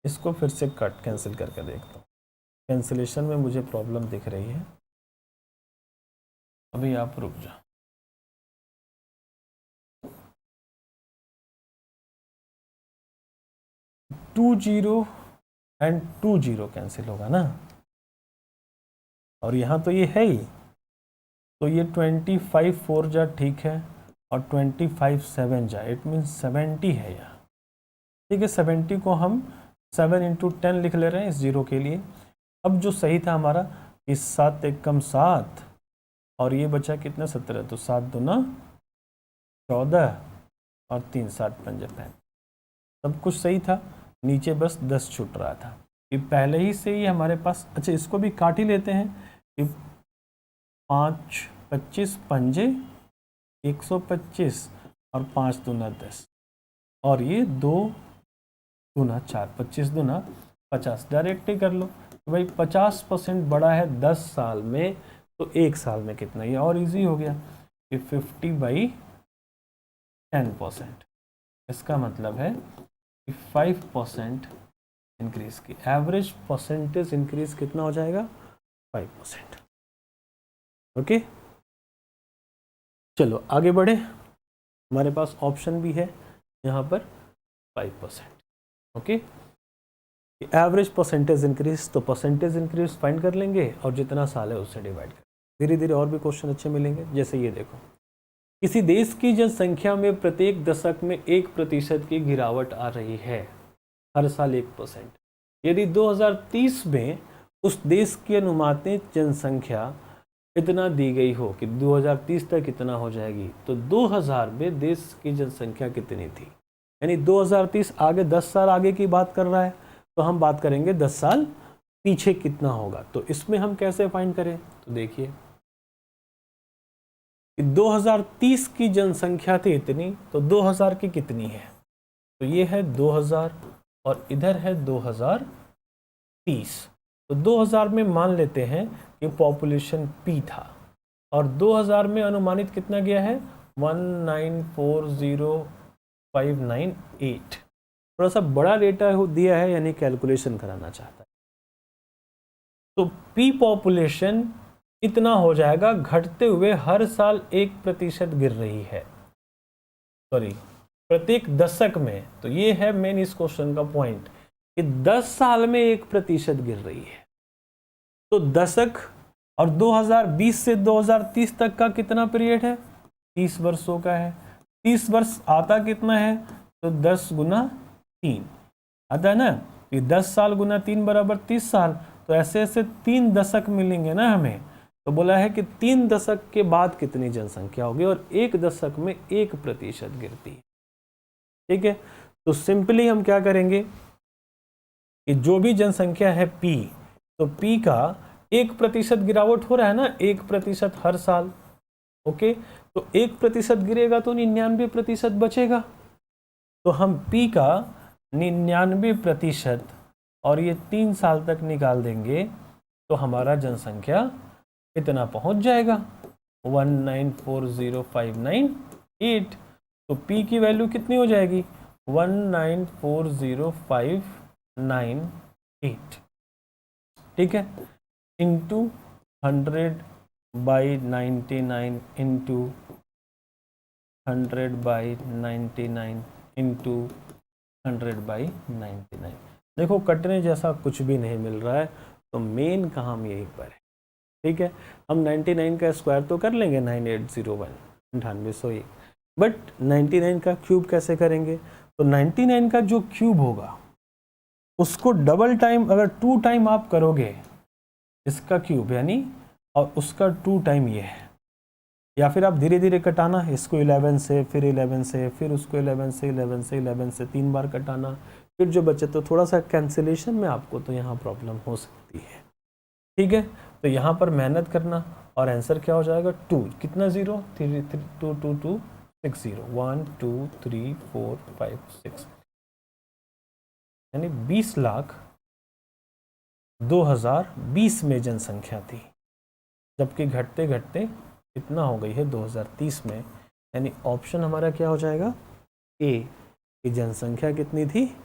इसको फिर से कट कैंसिल करके देखता हूँ, कैंसिलेशन में मुझे प्रॉब्लम दिख रही है। अभी आप रुक जाओ। टू जीरो एंड 2 0 कैंसिल होगा ना, और यहाँ तो ये है ही, तो ये 25 4 जा ठीक है, और 25 7 जा, इट मीन्स 70 है यहाँ। ठीक है, 70 को हम 7 × 10 लिख ले रहे हैं इस जीरो के लिए। अब जो सही था हमारा, इस 7 एक कम 7, और ये बचा कितना 17, तो 7 दूना 14 और 3 7 5 5, सब कुछ सही था, नीचे बस 10 छूट रहा था। ये पहले ही से ही हमारे पास, अच्छा इसको भी काट ही लेते हैं कि 5 25 पंजे 125 और 5 दूना 10, और ये 2 दूना 4, 25 दूना 50, डायरेक्ट ही कर लो। तो भाई 50% बढ़ा है 10 साल में, तो 1 साल में कितना, ये और इजी हो गया कि 50/10%। इसका मतलब है कि 5% इंक्रीज की, एवरेज परसेंटेज इंक्रीज कितना हो जाएगा, 5%। ओके, चलो आगे बढ़े। हमारे पास ऑप्शन भी है यहाँ पर 5%। ओके, एवरेज परसेंटेज इंक्रीज, तो परसेंटेज इंक्रीज फाइंड कर लेंगे और जितना साल है उससे डिवाइड कर, धीरे धीरे और भी क्वेश्चन अच्छे मिलेंगे। जैसे ये देखो, किसी देश की जनसंख्या में प्रत्येक दशक में 1% की गिरावट आ रही है, हर साल 1%। यदि 2030 में उस देश की अनुमानित जनसंख्या इतना दी गई हो कि 2030 तक इतना हो जाएगी, तो 2000 में देश की जनसंख्या कितनी थी, यानी 2030 आगे 10 साल आगे की बात कर रहा है, तो हम बात करेंगे 10 साल पीछे कितना होगा। तो इसमें हम कैसे फाइंड करें, तो देखिए 2030 की जनसंख्या थी इतनी, तो 2000 की कितनी है, तो ये है 2000 और इधर है 2030। तो 2000 में मान लेते हैं कि पॉपुलेशन P था, और 2000 में अनुमानित कितना गया है, 1940598। थोड़ा सा बड़ा डेटा दिया है, यानी कैलकुलेशन कराना चाहता है। तो P पॉपुलेशन इतना हो जाएगा, घटते हुए हर साल 1% गिर रही है, सॉरी प्रत्येक दशक में। तो ये है मेन इस क्वेश्चन का पॉइंट कि 10 साल में 1% गिर रही है। तो दशक, और 2020 से 2030 तक का कितना पीरियड है, 30 वर्षों का है। 30 वर्ष आता कितना है, तो 10 गुना 3 आता है ना, ये 10 साल गुना 3 बराबर 30 साल। तो ऐसे ऐसे 3 दशक मिलेंगे ना हमें। तो बोला है कि 3 दशक के बाद कितनी जनसंख्या होगी, और 1 दशक में 1% गिरती है। ठीक है, तो सिंपली हम क्या करेंगे कि जो भी जनसंख्या है P, तो P का 1% गिरावट हो रहा है ना, 1% हर साल। ओके, तो 1% गिरेगा तो 99% बचेगा। तो हम P का 99% और ये 3 साल तक निकाल देंगे, तो हमारा जनसंख्या इतना पहुंच जाएगा 1940598। तो P की वैल्यू कितनी हो जाएगी, 1940598। ठीक है, इंटू 100/99 इंटू 100/99 इंटू 100/99। देखो कटने जैसा कुछ भी नहीं मिल रहा है, तो मेन काम यहीं पर है। ठीक है, हम 99 का स्क्वायर तो कर लेंगे, 9801 9801, बट 99 का क्यूब कैसे करेंगे। तो 99 का जो क्यूब होगा उसको डबल टाइम, अगर 2 टाइम आप करोगे इसका क्यूब यानी, और उसका 2 टाइम ये है, या फिर आप धीरे धीरे कटाना, इसको 11 से, फिर 11 से, फिर उसको 11 से, 11 से, 11 से 3 बार कटाना, फिर जो बचे, तो थोड़ा सा कैंसिलेशन में आपको तो यहाँ प्रॉब्लम हो सकती है। ठीक है, तो यहाँ पर मेहनत करना और आंसर क्या हो जाएगा 2, कितना 0, 3 2 2 2 6 0, 1 2 3 4 5 6, यानी 20,20,020 में जनसंख्या थी, जबकि घटते घटते कितना हो गई है 2030 में। यानी ऑप्शन हमारा क्या हो जाएगा, ए की जनसंख्या कितनी थी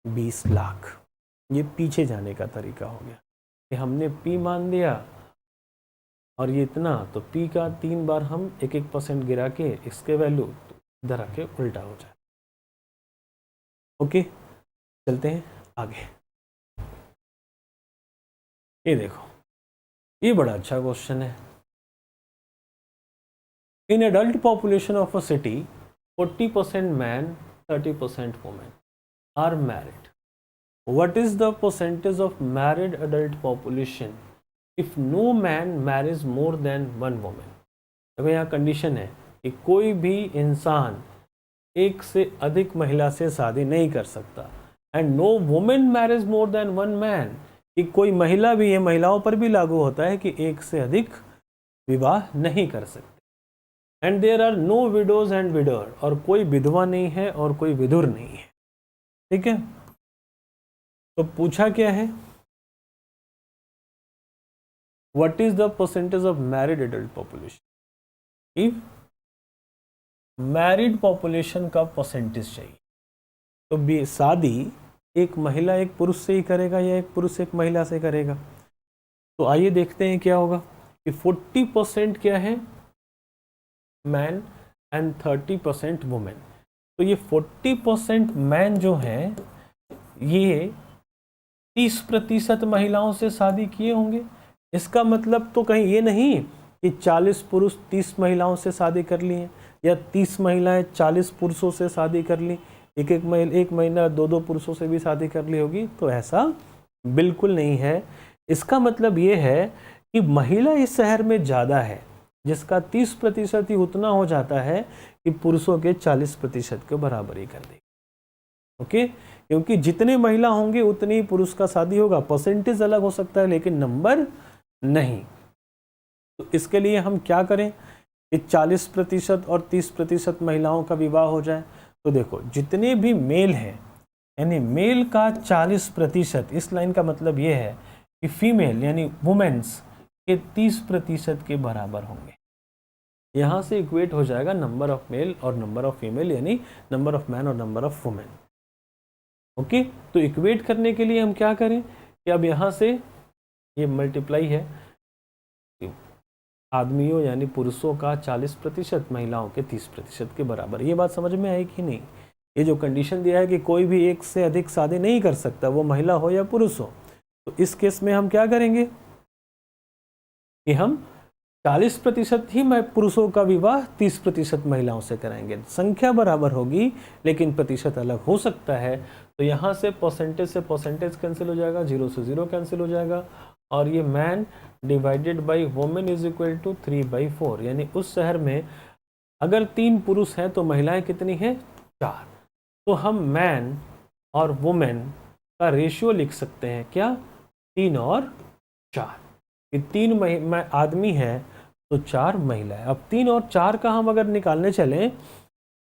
20 लाख। ये पीछे जाने का तरीका हो गया कि हमने पी मान लिया और ये इतना, तो पी का 3 बार हम 1-1% गिरा के इसके वैल्यू तो इधर आके उल्टा हो जाए। ओके, चलते हैं आगे। ये देखो, ये बड़ा अच्छा क्वेश्चन है। In adult population of a city 40% man 30% women are married. What is the percentage of married adult population if no man marries more than one woman? अब यहाँ कंडीशन है कि कोई भी इंसान एक से अधिक महिला से शादी नहीं कर सकता, and no women marriage more than one man, कि कोई महिला भी, ये महिलाओं पर भी लागू होता है कि एक से अधिक विवाह नहीं कर सकते। And there are no widows and widower, और कोई विधवा नहीं है और कोई विधुर नहीं है। ठीक है, तो पूछा क्या है, what is the percentage of married adult population. If married population का परसेंटेज चाहिए तो शादी एक महिला एक पुरुष से ही करेगा या एक पुरुष एक महिला से करेगा। तो आइए देखते हैं क्या होगा कि 40% क्या है मैन एंड 30% वुमेन। तो ये 40% मैन जो है ये 30% महिलाओं से शादी किए होंगे। इसका मतलब तो कहीं ये नहीं कि 40 पुरुष 30 महिलाओं से शादी कर लिए, या 30 महिलाएं 40 पुरुषों से शादी कर ली, एक महीना 2 पुरुषों से भी शादी कर ली होगी। तो ऐसा बिल्कुल नहीं है। इसका मतलब ये है कि महिला इस शहर में ज़्यादा है, जिसका 30% ही उतना हो जाता है कि पुरुषों के 40% के बराबर ही कर देगी। ओके, क्योंकि जितने महिला होंगे उतनी ही पुरुष का शादी होगा। परसेंटेज अलग हो सकता है लेकिन नंबर नहीं। तो इसके लिए हम क्या करें कि 40% और 30% महिलाओं का विवाह हो जाए। तो देखो, जितने भी मेल हैं, यानी मेल का 40%, इस लाइन का मतलब ये है कि फीमेल यानी वुमेन्स के 30% के बराबर होंगे। यहाँ से इक्वेट हो जाएगा नंबर ऑफ मेल और नंबर ऑफ फीमेल, यानी नंबर ऑफ मैन और नंबर ऑफ वुमेन। ओके, तो इक्वेट करने के लिए हम क्या करें कि अब यहाँ से ये मल्टीप्लाई है, आदमियों यानी पुरुषों का 40%, महिलाओं के 30% के बराबर। ये बात समझ में आई कि नहीं। ये जो कंडीशन दिया है कि कोई भी एक से अधिक शादी नहीं कर सकता, वो महिला हो या पुरुष हो, तो इस केस में हम क्या करेंगे कि हम 40% ही पुरुषों का विवाह 30% महिलाओं से कराएंगे। संख्या बराबर होगी लेकिन प्रतिशत अलग हो सकता है। तो यहाँ से परसेंटेज कैंसिल हो जाएगा, 0 से 0 कैंसिल हो जाएगा, और ये man divided by women is equal to 3/4। यानी उस शहर में अगर 3 पुरुष हैं तो महिलाएं कितनी हैं 4। तो हम मैन और वुमेन का रेशियो लिख सकते हैं क्या, 3 और 4। कि 3 आदमी है तो 4 महिला है। अब 3 और 4 का हम अगर निकालने चलें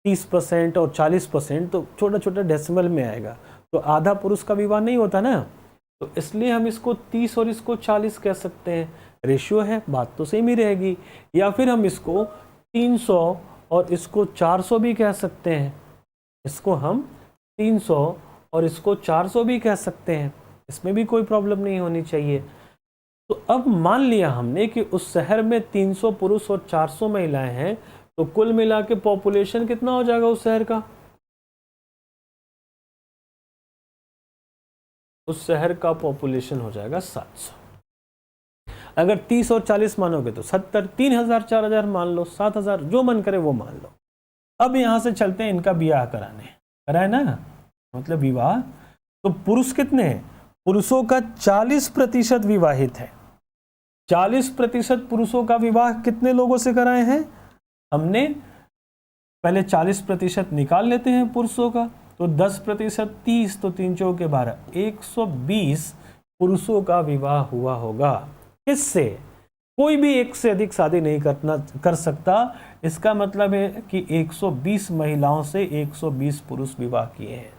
30% और 40%, तो छोटा छोटा डेसिमल में आएगा, तो आधा पुरुष का विवाह नहीं होता ना। तो इसलिए हम इसको 30 और इसको 40 कह सकते हैं, रेशियो है, बात तो सेम ही रहेगी। या फिर हम इसको 300 और इसको 400 भी कह सकते हैं। इसको हम 300 और इसको 400 भी कह सकते हैं, इसमें भी कोई प्रॉब्लम नहीं होनी चाहिए। तो अब मान लिया हमने कि उस शहर में 300 पुरुष और 400 महिलाएं हैं, तो कुल मिला के पॉपुलेशन कितना हो जाएगा उस शहर का, उस शहर का पॉपुलेशन हो जाएगा 700। अगर 30 और 40 मानोगे तो 70, 3000 4000 मान लो, 7000, जो मन करे वो मान लो। अब यहां से चलते हैं इनका विवाह कराए ना, मतलब विवाह। तो पुरुष कितने हैं, पुरुषों का 40% विवाहित है। 40% पुरुषों का विवाह कितने लोगों से कराए हैं हमने, पहले 40% निकाल लेते हैं पुरुषों का, तो 10% 30, तो 3 चौके 12, 120 पुरुषों का विवाह हुआ होगा। हिस्से, कोई भी एक से अधिक शादी नहीं कर सकता। इसका मतलब है कि 120 महिलाओं से 120 पुरुष विवाह किए हैं।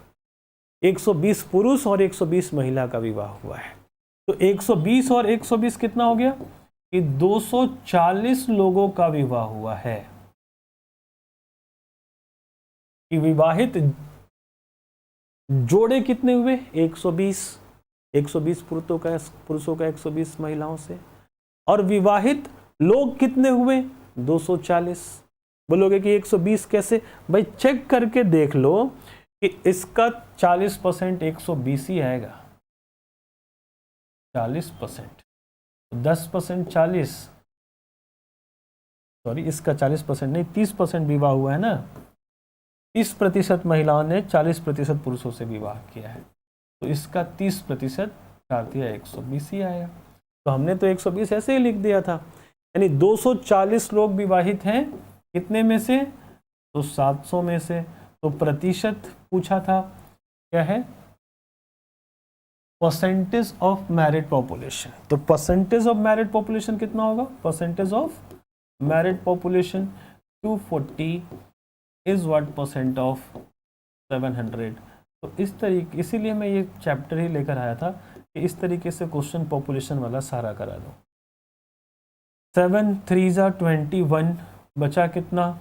120 पुरुष और 120 महिला का विवाह हुआ है। तो 120 और 120 कितना हो गया कि 240 लोगों का विवाह हुआ है। कि विवाहित जोड़े कितने हुए? 120 पुरुषों का 120 महिलाओं से। और विवाहित लोग कितने हुए? 240। बोलोगे कि 120 कैसे? भाई चेक करके देख लो कि इसका 40% 120 ही आएगा। 40%, 10% 40, सॉरी इसका 40% नहीं, 30% विवाह हुआ है ना। 30% महिलाओं ने 40% पुरुषों से विवाह किया है, तो इसका 30% 120 ही आया। तो हमने तो 120 ऐसे ही लिख दिया था। यानी 240 लोग विवाहित हैं, कितने में से? तो 700 में से। तो प्रतिशत पूछा था, क्या है? Percentage of married population. तो परसेंटेज ऑफ मैरिड पॉपुलेशन कितना होगा? Percentage of married population 240 is what percent of 700। तो इस तरीके, इसीलिए मैं ये चैप्टर ही लेकर आया था कि इस तरीके से क्वेश्चन पॉपुलेशन वाला सारा करा दो। 7 3 जा 21, बचा कितना?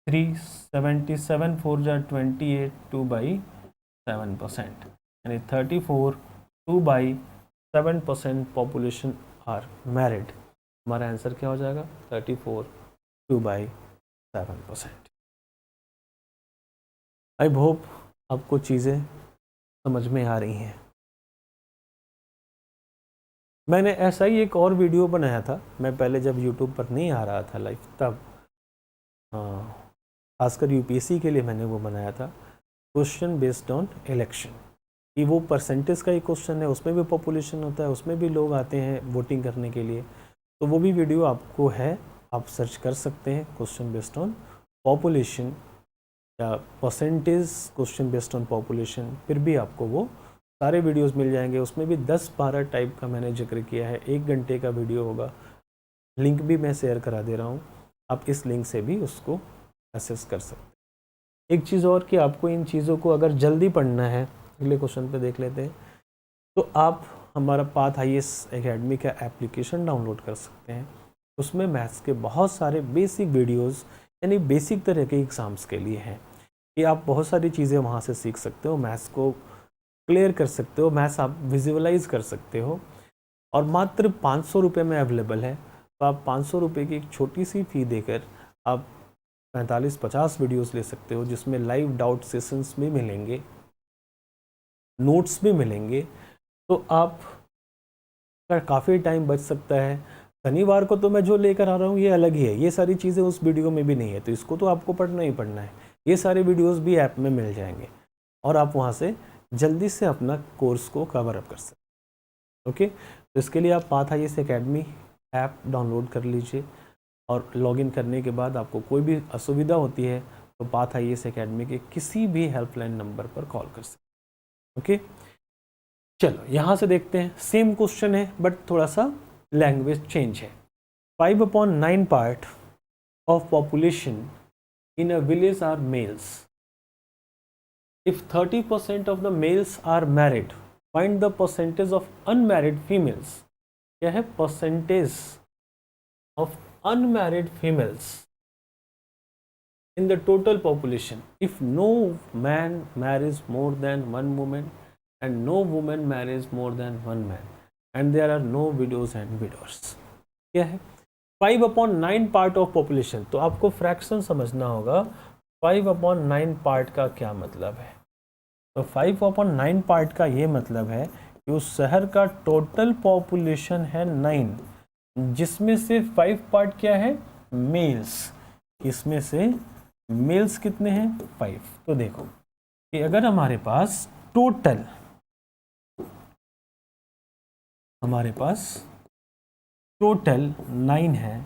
3, 77 4 जा 28, 2/7%, यानी 34, 2/7% पॉपुलेशन आर मैरिड। हमारा आंसर क्या हो जाएगा? 34, 2/7%। आई होप आपको चीज़ें समझ में आ रही हैं। मैंने ऐसा ही एक और वीडियो बनाया था, मैं पहले जब यूट्यूब पर नहीं आ रहा था लाइव, तब खासकर यूपीएससी के लिए मैंने वो बनाया था, क्वेश्चन बेस्ड ऑन इलेक्शन। कि वो परसेंटेज का ही क्वेश्चन है, उसमें भी पॉपुलेशन होता है, उसमें भी लोग आते हैं वोटिंग करने के लिए। तो वो भी वीडियो आपको है, आप सर्च कर सकते हैं, क्वेश्चन बेस्ड ऑन पॉपुलेशन या percentage question based on population. फिर भी आपको वो सारे वीडियोस मिल जाएंगे। उसमें भी 10-12 टाइप का मैंने जिक्र किया है। 1 घंटे का वीडियो होगा, लिंक भी मैं शेयर करा दे रहा हूँ, आप इस लिंक से भी उसको एक्सेस कर सकते हैं। एक चीज़ और कि आपको इन चीज़ों को अगर जल्दी पढ़ना है, अगले क्वेश्चन पे देख लेते हैं, तो आप हमारा पाथ IAS एकेडमी का एप्लीकेशन डाउनलोड कर सकते हैं। उसमें मैथ्स के बहुत सारे बेसिक वीडियोस, यानी बेसिक तरह के एग्ज़ाम्स के लिए हैं, कि आप बहुत सारी चीज़ें वहाँ से सीख सकते हो, मैथ्स को क्लियर कर सकते हो, मैथ्स आप विजुअलाइज कर सकते हो। और मात्र 500 रुपये में अवेलेबल है। तो आप 500 रुपये की एक छोटी सी फ़ी देकर आप 45-50 वीडियोस ले सकते हो, जिसमें लाइव डाउट सेशंस भी मिलेंगे, नोट्स भी मिलेंगे। तो आप का काफ़ी टाइम बच सकता है। शनिवार को तो मैं जो लेकर आ रहा हूँ ये अलग ही है, ये सारी चीज़ें उस वीडियो में भी नहीं है, तो इसको तो आपको पढ़ना ही पढ़ना है। ये सारे वीडियोस भी ऐप में मिल जाएंगे और आप वहाँ से जल्दी से अपना कोर्स को कवर अप कर सकते हैं। ओके, तो इसके लिए आप path IAS academy app download कर लीजिए और लॉगिन करने के बाद आपको कोई भी असुविधा होती है तो पाथ IAS एकेडमी के किसी भी हेल्पलाइन नंबर पर कॉल कर सकते हैं। ओके, चलो यहाँ से देखते हैं। सेम क्वेश्चन है बट थोड़ा सा लैंग्वेज चेंज है। 5/9 part of population in a village are males. If 30% of the males are married, find the percentage of unmarried females. क्या है? Percentage of unmarried females in the total population. If no man marries more than one woman and no woman marries more than one man and there are no widows and widowers. क्या है? 5/9 part of population. तो आपको fraction समझना होगा। 5/9 part का क्या मतलब है? तो 5/9 पार्ट का ये मतलब है कि उस शहर का टोटल पॉपुलेशन है 9, जिसमें से 5 पार्ट क्या है? मेल्स। इसमें से मेल्स कितने हैं? 5। तो देखो कि अगर हमारे पास टोटल 9 है,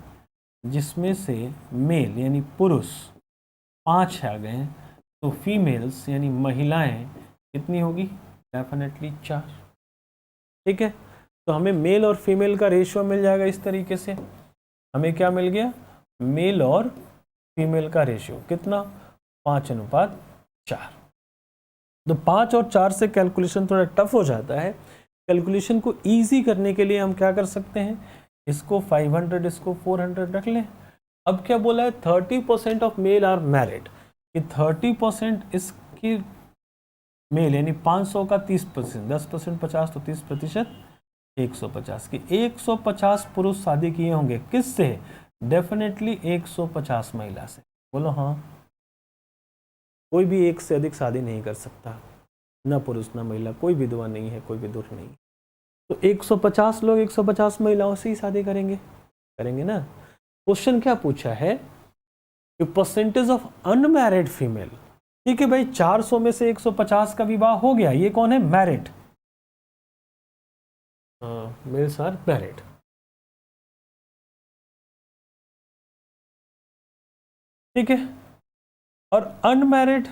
जिसमें से मेल यानी पुरुष 5 आ गए, तो फीमेल्स यानी महिलाएं कितनी होगी? डेफिनेटली 4। ठीक है, तो हमें मेल और फीमेल का रेशियो मिल जाएगा इस तरीके से। हमें क्या मिल गया, मेल और फीमेल का रेशियो कितना, 5:4। तो 5 और 4 से कैलकुलेशन थोड़ा टफ हो जाता है। कैलकुलेशन को इजी करने के लिए हम क्या कर सकते हैं, इसको 500 इसको 400 रख लें। अब क्या बोला है, 30% ऑफ मेल आर मैरिड, कि 30% इसकी मेल यानी 500 का 30%, 10% 50 तो 30%, 150 की 150 पुरुष शादी किए होंगे, किससे, डेफिनेटली 150 महिला से। बोलो हाँ, कोई भी एक से अधिक शादी नहीं कर सकता, ना पुरुष ना महिला, कोई विधवा नहीं है, कोई विधुर नहीं। तो 150 लोग 150 महिलाओं से ही शादी करेंगे, करेंगे ना। क्वेश्चन क्या पूछा है कि परसेंटेज ऑफ अनमैरिड फीमेल। ठीक है भाई, 400 में से 150 का विवाह हो गया, ये कौन है, मैरिड, मेल्स आर मैरिड। ठीक है, और अनमैरिड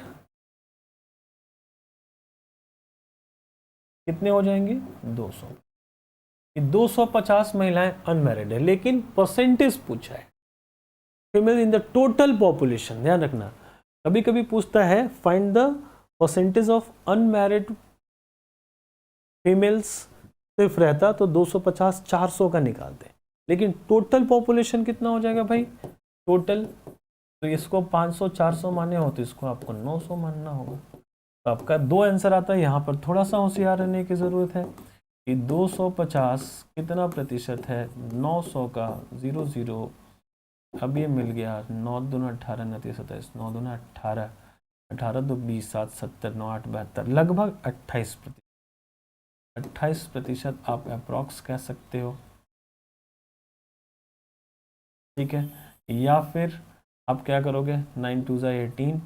कितने हो जाएंगे, 200। 250 महिलाएं अनमैरिड है, लेकिन परसेंटेज पूछा है female in the total population. ध्यान रखना, कभी कभी पूछता है find the percentage of unmarried females, सिर्फ रहता तो 250 400 का निकालते, लेकिन टोटल पॉपुलेशन कितना हो जाएगा भाई, टोटल, तो इसको 500 400 माने हो तो इसको आपको 900 मानना होगा। तो आपका 2 आंसर आता है। यहाँ पर थोड़ा सा होशियार रहने की ज़रूरत है कि 250 कितना प्रतिशत है, 900 का 00, अब ये मिल गया 9 दूना 18 29 27, 9 दूना 18, 18 2 20 7 70 9 8 72, लगभग 28%। 28% आप अप्रॉक्स कह सकते हो। ठीक है, या फिर आप क्या करोगे, 9 2 18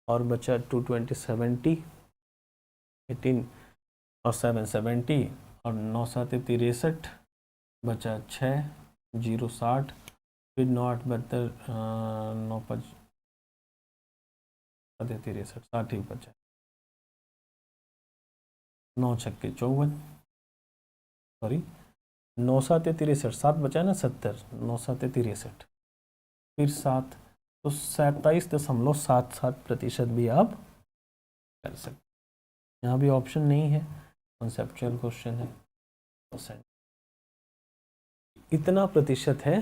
और बचा 2 20 70, 18 और 7 70 और 9 7 63, बचा 6 0 60, फिर 9 8 72, 9 5 63 60 ही बचा, 9 6 54, सॉरी 9 7 63, 7 बचा ना 70, 9 7 63, फिर 7, तो 27.77% भी आप कर सकते। यहाँ भी ऑप्शन नहीं है, कॉन्सेप्चुअल क्वेश्चन है। परसेंट इतना प्रतिशत है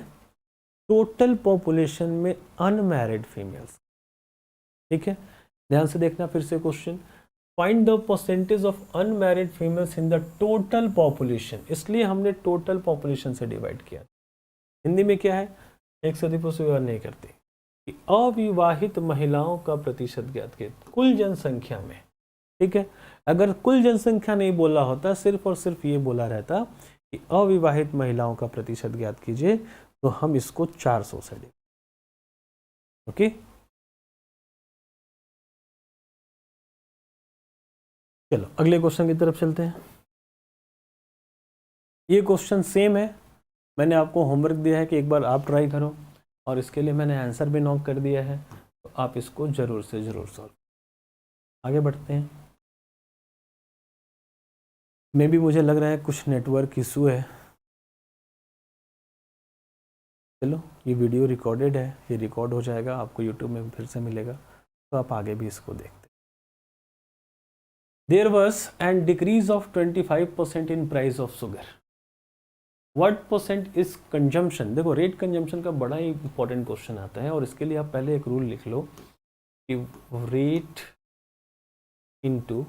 टोटल पॉपुलेशन में अनमैरिड फीमेल्स। ठीक है, ध्यान से देखना फिर से question, find the percentage of unmarried females in the total population, इसलिए हमने टोटल पॉपुलेशन से डिवाइड किया। हिंदी में क्या है, एक से अधिक पुरुष विवाह नहीं करते, कि अविवाहित महिलाओं का प्रतिशत ज्ञात किया कुल जनसंख्या में। ठीक है, अगर कुल जनसंख्या नहीं बोला होता, सिर्फ और सिर्फ ये बोला रहता कि अविवाहित महिलाओं का प्रतिशत ज्ञात कीजिए, तो हम इसको 400 से दे। ओके, चलो अगले क्वेश्चन की तरफ चलते हैं। ये क्वेश्चन सेम है, मैंने आपको होमवर्क दिया है कि एक बार आप ट्राई करो, और इसके लिए मैंने आंसर भी नोट कर दिया है, तो आप इसको जरूर से जरूर सॉल्व। आगे बढ़ते हैं। मे भी मुझे लग रहा है कुछ नेटवर्क इशू है। चलो, ये वीडियो रिकॉर्डेड है, ये रिकॉर्ड हो जाएगा, आपको यूट्यूब में फिर से मिलेगा, तो आप आगे भी इसको देखते। There was and decrease of 25% in price of sugar, what percent is consumption. देखो, रेट कंजम्पशन का बड़ा ही इंपॉर्टेंट क्वेश्चन आता है, और इसके लिए आप पहले एक रूल लिख लो कि rate into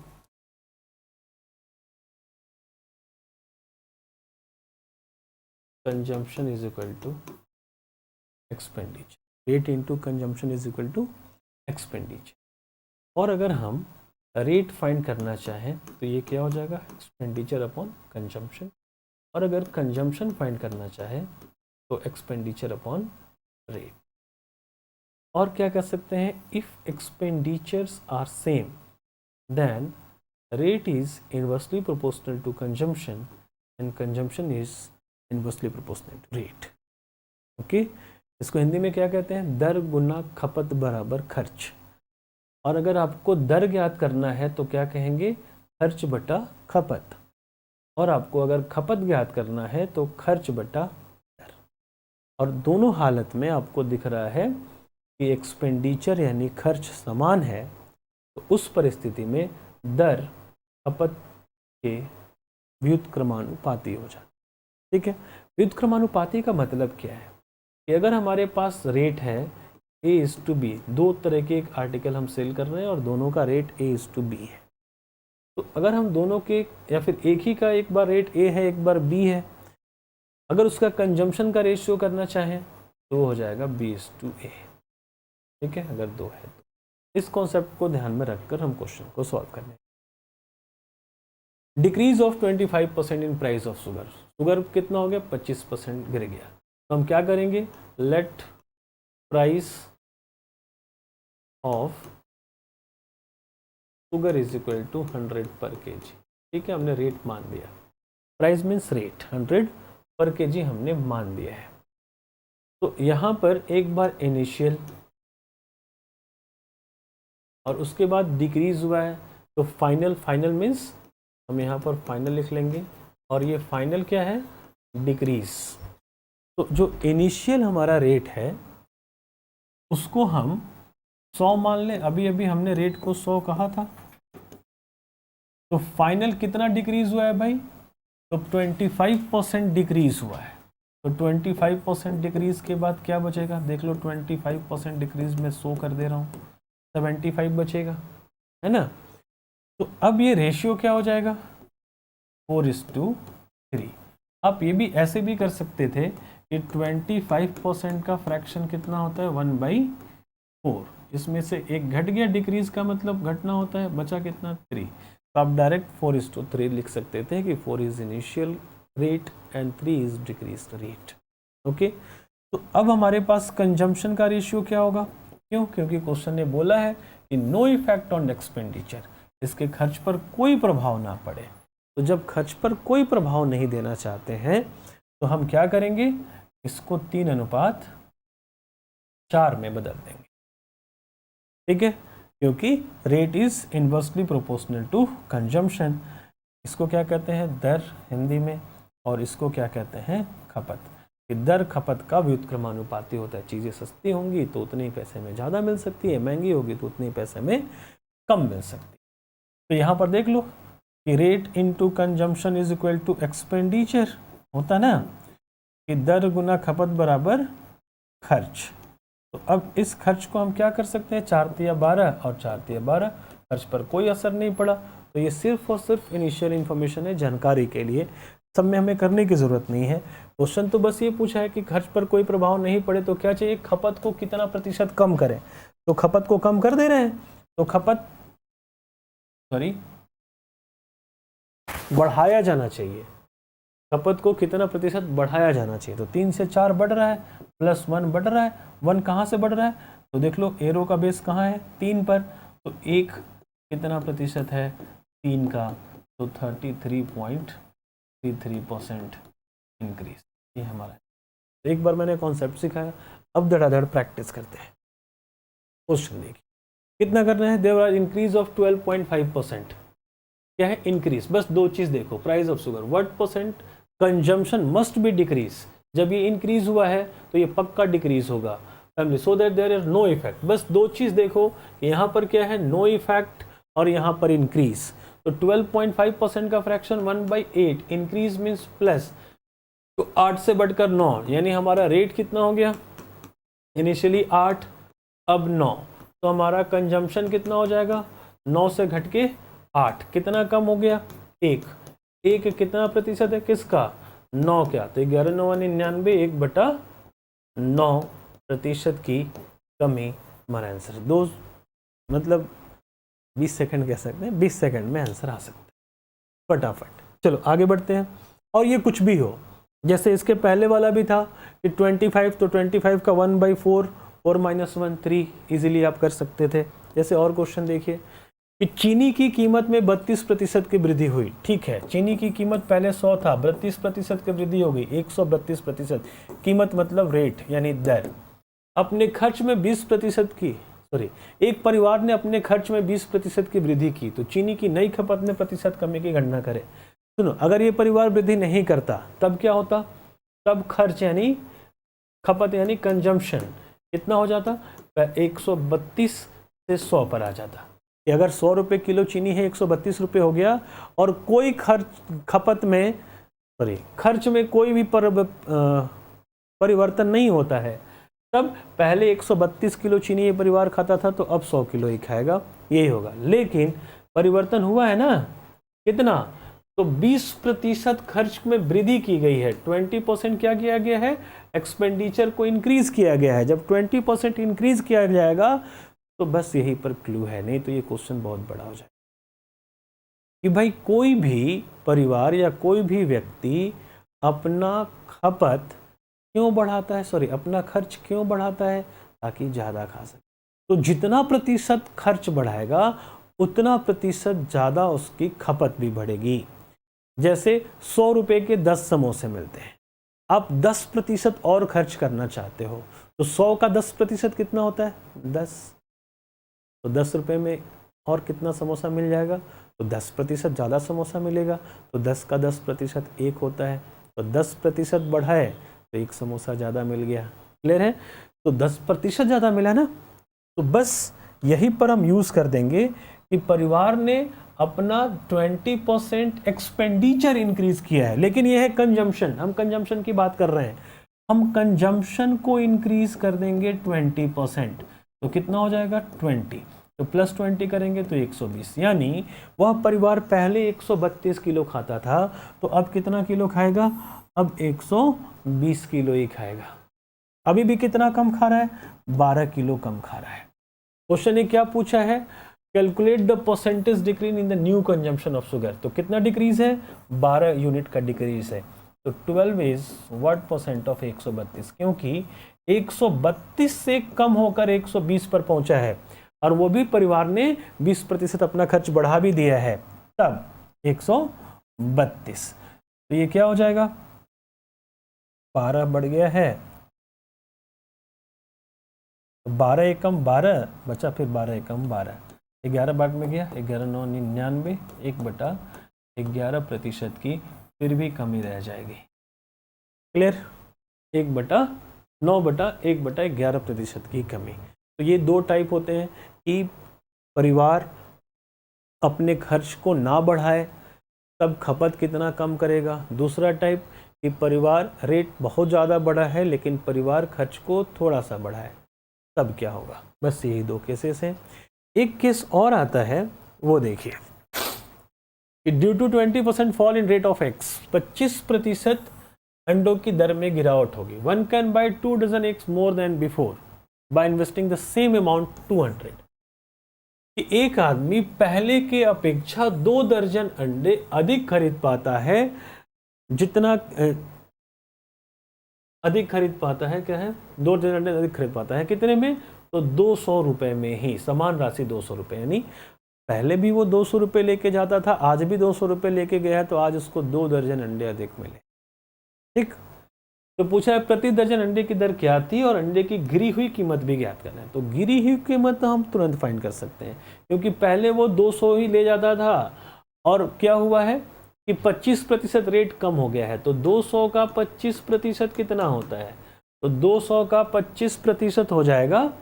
consumption is equal to expenditure. Rate into consumption is equal to expenditure. और अगर हम रेट फाइंड करना चाहें तो ये क्या हो जाएगा, एक्सपेंडिचर अपॉन कंजम्पशन। और अगर कंजम्पशन फाइंड करना चाहे तो एक्सपेंडिचर अपॉन रेट। और क्या कर सकते हैं, if expenditures are same then rate is inversely proportional to consumption and consumption is inversely proportional to rate. Okay, इसको हिंदी में क्या कहते हैं, दर गुना खपत बराबर खर्च। और अगर आपको दर ज्ञात करना है तो क्या कहेंगे, खर्च बटा खपत। और आपको अगर खपत ज्ञात करना है तो खर्च बटा दर। और दोनों हालत में आपको दिख रहा है कि एक्सपेंडिचर यानी खर्च समान है, तो उस परिस्थिति में दर खपत के व्युत्क्रमानुपाती हो जाता है। ठीक है, व्युत्क्रमानुपाती का मतलब क्या है कि अगर हमारे पास रेट है A/B, दो तरह के एक आर्टिकल हम सेल कर रहे हैं और दोनों का रेट A/B है, तो अगर हम दोनों के या फिर एक ही का एक बार रेट A है एक बार B है, अगर उसका कंजम्पशन का रेशियो करना चाहें तो हो जाएगा B/A। ठीक है, अगर दो है तो इस कॉन्सेप्ट को ध्यान में रखकर हम क्वेश्चन को सॉल्व करने। Decrease of 25% in price of sugar, sugar कितना हो गया 25% गिर गया, तो हम क्या करेंगे, let price of sugar is equal to 100 per KG. ठीक है, हमने रेट मान दिया, price means rate 100 per KG हमने मान दिया है। तो यहाँ पर एक बार इनिशियल और उसके बाद डिक्रीज हुआ है, तो फाइनल, फाइनल मीन्स हम यहाँ पर फाइनल लिख लेंगे और ये फाइनल क्या है, डिक्रीज। तो जो इनिशियल हमारा रेट है उसको हम 100 मान लें, अभी अभी हमने रेट को 100 कहा था, तो फाइनल कितना डिक्रीज हुआ है भाई, तो 25% डिक्रीज हुआ है। तो 25% डिक्रीज के बाद क्या बचेगा, देख लो 25% डिक्रीज में 100 कर दे रहा हूँ, 75 बचेगा, है ना। तो अब ये रेशियो क्या हो जाएगा 4:3। आप ये भी ऐसे भी कर सकते थे कि 25% का फ्रैक्शन कितना होता है 1/4, इसमें से एक घट गया, डिक्रीज का मतलब घटना होता है, बचा कितना 3, तो आप डायरेक्ट 4:3 लिख सकते थे कि 4 is initial rate and 3 is decrease rate. Okay, तो अब हमारे पास कंजम्पशन का रेशियो क्या होगा, क्यों, क्योंकि क्वेश्चन ने बोला है कि नो इफेक्ट ऑन एक्सपेंडिचर, इसके खर्च पर कोई प्रभाव ना पड़े। तो जब खर्च पर कोई प्रभाव नहीं देना चाहते हैं तो हम क्या करेंगे, इसको 3:4 में बदल देंगे। ठीक है, क्योंकि rate is inversely proportional to consumption. इसको क्या कहते हैं, दर हिंदी में, और इसको क्या कहते हैं, खपत। कि दर खपत का व्युत्क्रमानुपाती होता है, चीज़ें सस्ती होंगी तो उतने ही पैसे में ज़्यादा मिल सकती है, महंगी होगी तो उतने ही पैसे में कम मिल सकती है। तो यहाँ पर देख लो कि rate into consumption is equal to expenditure, होता ना कि दर गुना खपत बराबर खर्च। तो अब इस खर्च को हम क्या कर सकते हैं, 4×12 और 4×12, खर्च पर कोई असर नहीं पड़ा। तो ये सिर्फ और सिर्फ इनिशियल इन्फॉर्मेशन है, जानकारी के लिए, सब में हमें करने की ज़रूरत नहीं है। क्वेश्चन तो बस ये पूछा है कि खर्च पर कोई प्रभाव नहीं पड़े तो क्या चाहिए, खपत को कितना प्रतिशत कम करें, तो खपत को कम कर दे रहे हैं, तो खपत बढ़ाया जाना चाहिए, खपत को कितना प्रतिशत बढ़ाया जाना चाहिए। तो 3 से 4 बढ़ रहा है, +1 बढ़ रहा है, 1 कहाँ से बढ़ रहा है, तो देख लो एरो का बेस कहाँ है 3 पर, तो 1 कितना प्रतिशत है 3 का, तो 33.33% इंक्रीज, ये हमारा है। एक बार मैंने कॉन्सेप्ट सिखाया, अब धड़ाधड़ प्रैक्टिस करते हैं। क्वेश्चन देखिए, कितना करना है, देयर आर इंक्रीज ऑफ 12.5%, क्या है इंक्रीज, बस दो चीज देखो, price of sugar, what percent consumption must be decrease, जब ये इंक्रीज हुआ है तो ये पक्का डिक्रीज होगा family, so that there is no effect. बस दो चीज देखो, यहाँ पर क्या है नो इफेक्ट और यहाँ पर इंक्रीज। तो 12.5% का फ्रैक्शन 1/8, इंक्रीज मीन्स प्लस, तो 8 से बढ़कर 9, यानी हमारा रेट कितना हो गया, इनिशियली 8 अब 9, तो हमारा कंजम्पशन कितना हो जाएगा, 9 से घट के 8, कितना कम हो गया, 1 कितना प्रतिशत है किसका, 9 क्या, तो 11,999, 1/9% की कमी हमारा आंसर। दो मतलब 20 सेकंड कह सकते हैं, 20 सेकंड में आंसर आ सकता है फटाफट। चलो आगे बढ़ते हैं। और ये कुछ भी हो, जैसे इसके पहले वाला भी था कि 25, तो 25 का 1/4 और -1 3 इजीली आप कर सकते थे। जैसे और क्वेश्चन देखिए कि चीनी की कीमत में 32% की वृद्धि हुई। ठीक है, चीनी की कीमत पहले 100 था, 32% की वृद्धि हो गई, 132%। कीमत मतलब रेट यानी दर। अपने खर्च में 20% की, एक परिवार ने अपने खर्च में 20% की वृद्धि की, तो चीनी की नई खपत में प्रतिशत कमी की गणना करें। सुनो, अगर ये परिवार वृद्धि नहीं करता तब क्या होता? तब खर्च यानी खपत यानी कंजम्पशन कितना हो जाता? 132 से 100 पर आ जाता। कि अगर 100 रुपये किलो चीनी है, 132 रुपये हो गया, और कोई खर्च में कोई भी परिवर्तन नहीं होता है, तब पहले 132 किलो चीनी ये परिवार खाता था, तो अब 100 किलो ही खाएगा, यही होगा। लेकिन परिवर्तन हुआ है ना, कितना? तो 20% खर्च में वृद्धि की गई है। 20% क्या किया गया है? एक्सपेंडिचर को इंक्रीज किया गया है। जब 20% इंक्रीज किया जाएगा तो बस यही पर क्लू है, नहीं तो ये क्वेश्चन बहुत बड़ा हो जाएगा कि भाई कोई भी परिवार या कोई भी व्यक्ति अपना खपत क्यों बढ़ाता है, अपना खर्च क्यों बढ़ाता है? ताकि ज़्यादा खा सके। तो जितना प्रतिशत खर्च बढ़ाएगा उतना प्रतिशत ज़्यादा उसकी खपत भी बढ़ेगी। जैसे 100 रुपये के 10 समोसे मिलते हैं, आप 10% और खर्च करना चाहते हो, तो 100 का 10% कितना होता है? 10। तो 10 रुपये में और कितना समोसा मिल जाएगा? तो 10% ज़्यादा समोसा मिलेगा। तो 10 का 10% 1 होता है, तो 10% बढ़ाए तो 1 समोसा ज़्यादा मिल गया। क्लियर है? तो 10% ज़्यादा मिला ना, तो बस यही पर हम यूज़ कर देंगे कि परिवार ने अपना 20% एक्सपेंडिचर इंक्रीज किया है, लेकिन यह है कंजम्पशन। हम कंजम्पशन की बात कर रहे हैं, हम कंजम्पशन को इंक्रीज कर देंगे 20%, तो कितना हो जाएगा? 20। तो प्लस 20 करेंगे तो 120, यानी वह परिवार पहले 132 किलो खाता था, तो अब कितना किलो खाएगा? अब 120 किलो ही खाएगा। अभी भी कितना कम खा रहा है? 12 किलो कम खा रहा है। क्वेश्चन ने क्या पूछा है? Calculate the percentage decrease in the new consumption of sugar. तो कितना डिक्रीज है? 12 यूनिट का डिक्रीज है। तो 12 इज व्हाट परसेंट ऑफ 132? क्योंकि 132 से कम होकर 120 पर पहुंचा है, और वो भी परिवार ने 20% अपना खर्च बढ़ा भी दिया है, तब 132। तो ये क्या हो जाएगा? 12 बढ़ गया है, 12 एकम 12 बचा, फिर 12 एकम 12, 11 भाग में गया, 11×9 = 1/11% की फिर भी कमी रह जाएगी। क्लियर? 1/9/1/11% की कमी। तो ये दो टाइप होते हैं कि परिवार अपने खर्च को ना बढ़ाए तब खपत कितना कम करेगा। दूसरा टाइप कि परिवार रेट बहुत ज़्यादा बढ़ा है लेकिन परिवार खर्च को थोड़ा सा बढ़ाए, तब क्या होगा। बस यही दो केसेस हैं। एक केस और आता है, वो देखिए कि due to 20% fall in rate of eggs, 25% अंडों की दर में गिरावट होगी। 1 can buy 2 dozen eggs more than before by investing the same amount 200। कि एक आदमी पहले के अपेक्षा 2 दर्जन अंडे अधिक खरीद पाता है, जितना अधिक खरीद पाता है, क्या है, 2 दर्जन अंडे अधिक खरीद पाता है। कितने में? तो 200 रुपये में ही, समान राशि 200 रुपये। यानी पहले भी वो 200 रुपये लेके जाता था, आज भी 200 रुपये लेके गया है, तो आज उसको 2 दर्जन अंडे अधिक मिले। ठीक, तो पूछा है प्रति दर्जन अंडे की दर क्या थी और अंडे की गिरी हुई कीमत भी ज्ञात करना है। तो गिरी हुई कीमत हम तुरंत फाइंड कर सकते हैं, क्योंकि पहले वो 200 ही ले जाता था और क्या हुआ है कि 25% रेट कम हो गया है। तो 200 का 25% कितना होता है? तो 200 का 25% हो जाएगा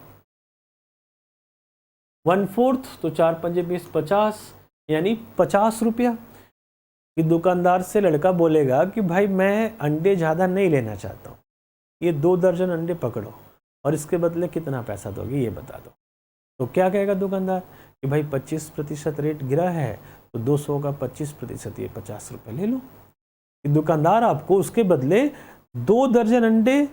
1/4, तो 4×5 = 20, 50, यानी 50 रुपया। कि दुकानदार से लड़का बोलेगा कि भाई मैं अंडे ज़्यादा नहीं लेना चाहता हूँ, ये 2 दर्जन अंडे पकड़ो और इसके बदले कितना पैसा दोगे ये बता दो। तो क्या कहेगा दुकानदार कि भाई 25% रेट गिरा है, तो 200 का 25% ये 50 रुपये ले लो। कि दुकानदार आपको उसके बदले 2 दर्जन अंडे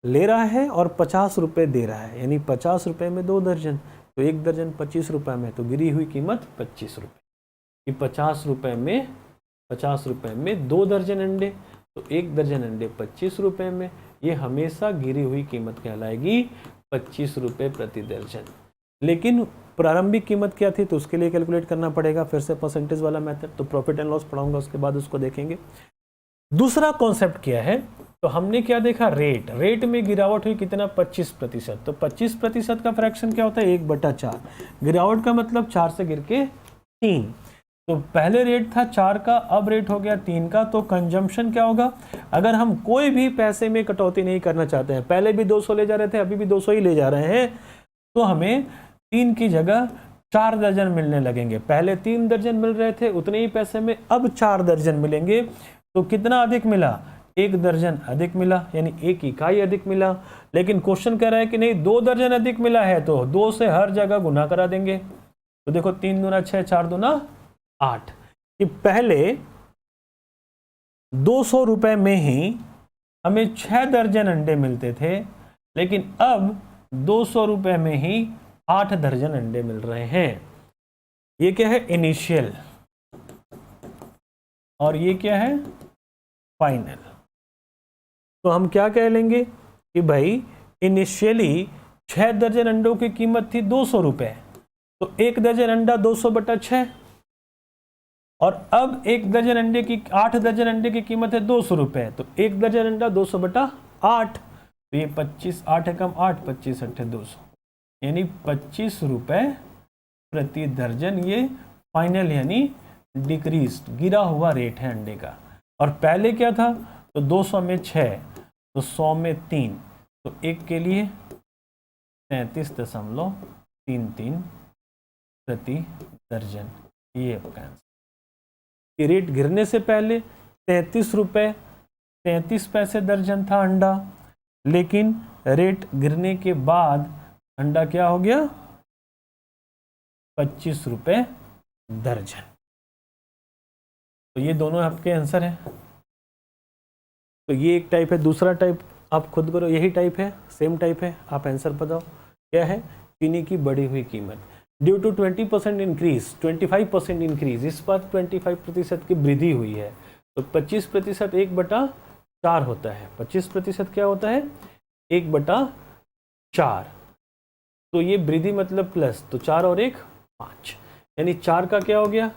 ले रहा है और 50 रुपये दे रहा है, यानी 50 रुपये में 2 दर्जन, तो 1 दर्जन 25 रुपये में, तो गिरी हुई कीमत 25 रुपये। कि 50 रुपये में 2 दर्जन अंडे, तो 1 दर्जन अंडे 25 रुपये में, ये हमेशा गिरी हुई कीमत कहलाएगी 25 रुपये प्रति दर्जन। लेकिन प्रारंभिक कीमत क्या थी, तो उसके लिए कैलकुलेट करना पड़ेगा, फिर से परसेंटेज वाला मेथड। तो प्रॉफिट एंड लॉस पढ़ाऊंगा, उसके बाद उसको देखेंगे। दूसरा कॉन्सेप्ट क्या है, तो हमने क्या देखा, रेट में गिरावट हुई कितना, 25%। तो 25% का फ्रैक्शन क्या होता है, 1/4। गिरावट का मतलब 4 से गिर के 3, तो पहले रेट था 4 का, अब रेट हो गया 3 का। तो कंजम्पशन क्या होगा, अगर हम कोई भी पैसे में कटौती नहीं करना चाहते हैं, पहले भी 200 ले जा रहे थे, अभी भी 200 ही ले जा रहे हैं, तो हमें 3 की जगह 4 दर्जन मिलने लगेंगे। पहले 3 दर्जन मिल रहे थे उतने ही पैसे में, अब 4 दर्जन मिलेंगे। तो कितना अधिक मिला, 1 दर्जन अधिक मिला, यानी 1 इकाई अधिक मिला। लेकिन क्वेश्चन कह रहा है कि नहीं 2 दर्जन अधिक मिला है, तो 2 से हर जगह गुना करा देंगे। तो देखो 3 दूना 6, 4 दूना 8, कि पहले 200 रुपए में ही हमें 6 दर्जन अंडे मिलते थे, लेकिन अब 200 रुपए में ही 8 दर्जन अंडे मिल रहे हैं। ये क्या है, इनिशियल, और ये क्या है, फाइनल। तो हम क्या कह लेंगे कि भाई इनिशियली 6 दर्जन अंडों की कीमत थी 200 रुपए, तो 1 दर्जन अंडा 200/6, और अब 1 दर्जन अंडे की 8 दर्जन अंडे की कीमत है 200 रुपए, तो 1 दर्जन अंडा 200/8, तो ये 25, 8 है कम 8, 25 8 200, यानी 25 रुपए प्रति दर्जन। ये फाइनल यानी डिक्रीज, गिरा हुआ रेट है अंडे का। और पहले क्या था, तो 200 में 6, तो 100 में 3, तो 1 के लिए 33.33 प्रति दर्जन। ये आपका आंसर। रेट गिरने से पहले 33 रुपए 33 पैसे दर्जन था अंडा, लेकिन रेट गिरने के बाद अंडा क्या हो गया, 25 रुपए दर्जन। तो ये दोनों आपके आंसर हैं। तो ये एक टाइप है। दूसरा टाइप आप खुद करो, यही टाइप है, सेम टाइप है। आप आंसर बताओ क्या है, चीनी की बढ़ी हुई कीमत ड्यू टू 20% इंक्रीज, 25% इंक्रीज, इस बार 25% की वृद्धि हुई है। तो 25% 1/4 होता है। 25% क्या होता है, 1/4। तो ये वृद्धि मतलब प्लस, तो 4 और 1 5, यानी 4 का क्या हो गया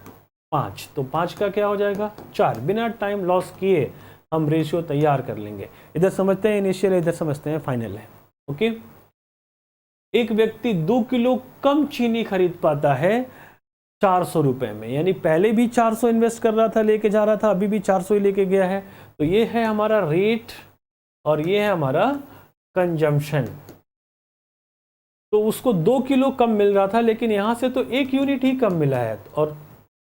5, तो 5 का क्या हो जाएगा 4। बिना टाइम लॉस किए हम रेशियो तैयार कर लेंगे। इधर समझते हैं इनिशियल, इधर समझते हैं फाइनल है। ओके, एक व्यक्ति 2 किलो कम चीनी खरीद पाता है 400 रुपए में, यानी पहले भी 400 इन्वेस्ट कर रहा था, लेके जा रहा था, अभी भी 400 ही लेके गया है। तो ये है हमारा रेट और ये है हमारा कंजम्पशन। तो उसको 2 किलो कम मिल रहा था, लेकिन यहां से तो 1 यूनिट ही कम मिला है। और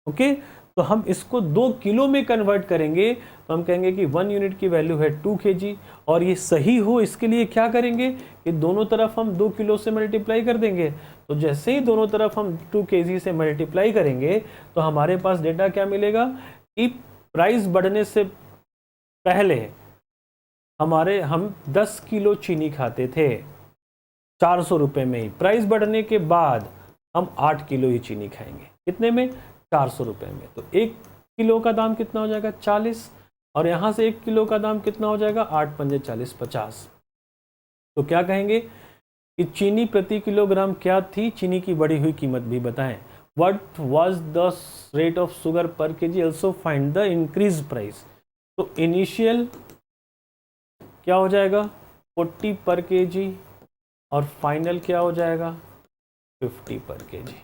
ओके, तो हम इसको 2 किलो में कन्वर्ट करेंगे, तो हम कहेंगे कि 1 यूनिट की वैल्यू है 2 kg। और ये सही हो इसके लिए क्या करेंगे कि दोनों तरफ हम 2 किलो से मल्टीप्लाई कर देंगे। तो जैसे ही दोनों तरफ हम 2 kg से मल्टीप्लाई करेंगे, तो हमारे पास डेटा क्या मिलेगा कि प्राइस बढ़ने से पहले हम 10 किलो चीनी खाते थे 400 रुपए में ही। प्राइस बढ़ने के बाद हम 8 किलो ही चीनी खाएंगे, कितने में 400 रुपए में। तो 1 किलो का दाम कितना हो जाएगा 40, और यहां से 1 किलो का दाम कितना हो जाएगा 8 पंजे 40 50। तो क्या कहेंगे कि चीनी प्रति किलोग्राम क्या थी, चीनी की बढ़ी हुई कीमत भी बताएं। What was the rate of sugar per kg, also find the increase price. तो इनिशियल क्या हो जाएगा 40 पर केजी, और फाइनल क्या हो जाएगा 50 पर केजी।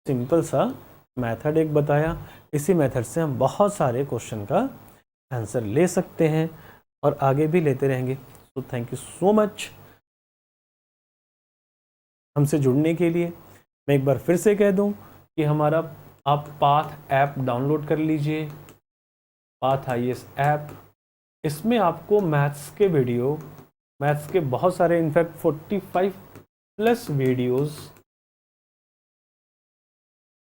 सिंपल सा मेथड एक बताया। इसी मेथड से हम बहुत सारे क्वेश्चन का आंसर ले सकते हैं और आगे भी लेते रहेंगे। तो थैंक यू सो मच हमसे जुड़ने के लिए। मैं एक बार फिर से कह दूं कि हमारा आप पाथ ऐप डाउनलोड कर लीजिए, पाथ IAS ऐप। इसमें आपको मैथ्स के वीडियो, मैथ्स के बहुत सारे, in fact 45+ videos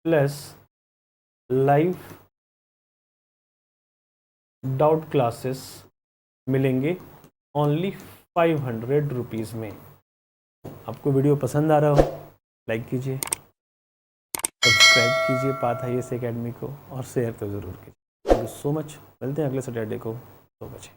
plus live doubt classes मिलेंगे ओनली 500 रुपीज़ में। आपको वीडियो पसंद आ रहा हो लाइक कीजिए, सब्सक्राइब कीजिए पाथ IAS एकेडमी को, और शेयर तो ज़रूर कीजिए। Thank you so much. मिलते हैं अगले सैटरडे को 2 बजे।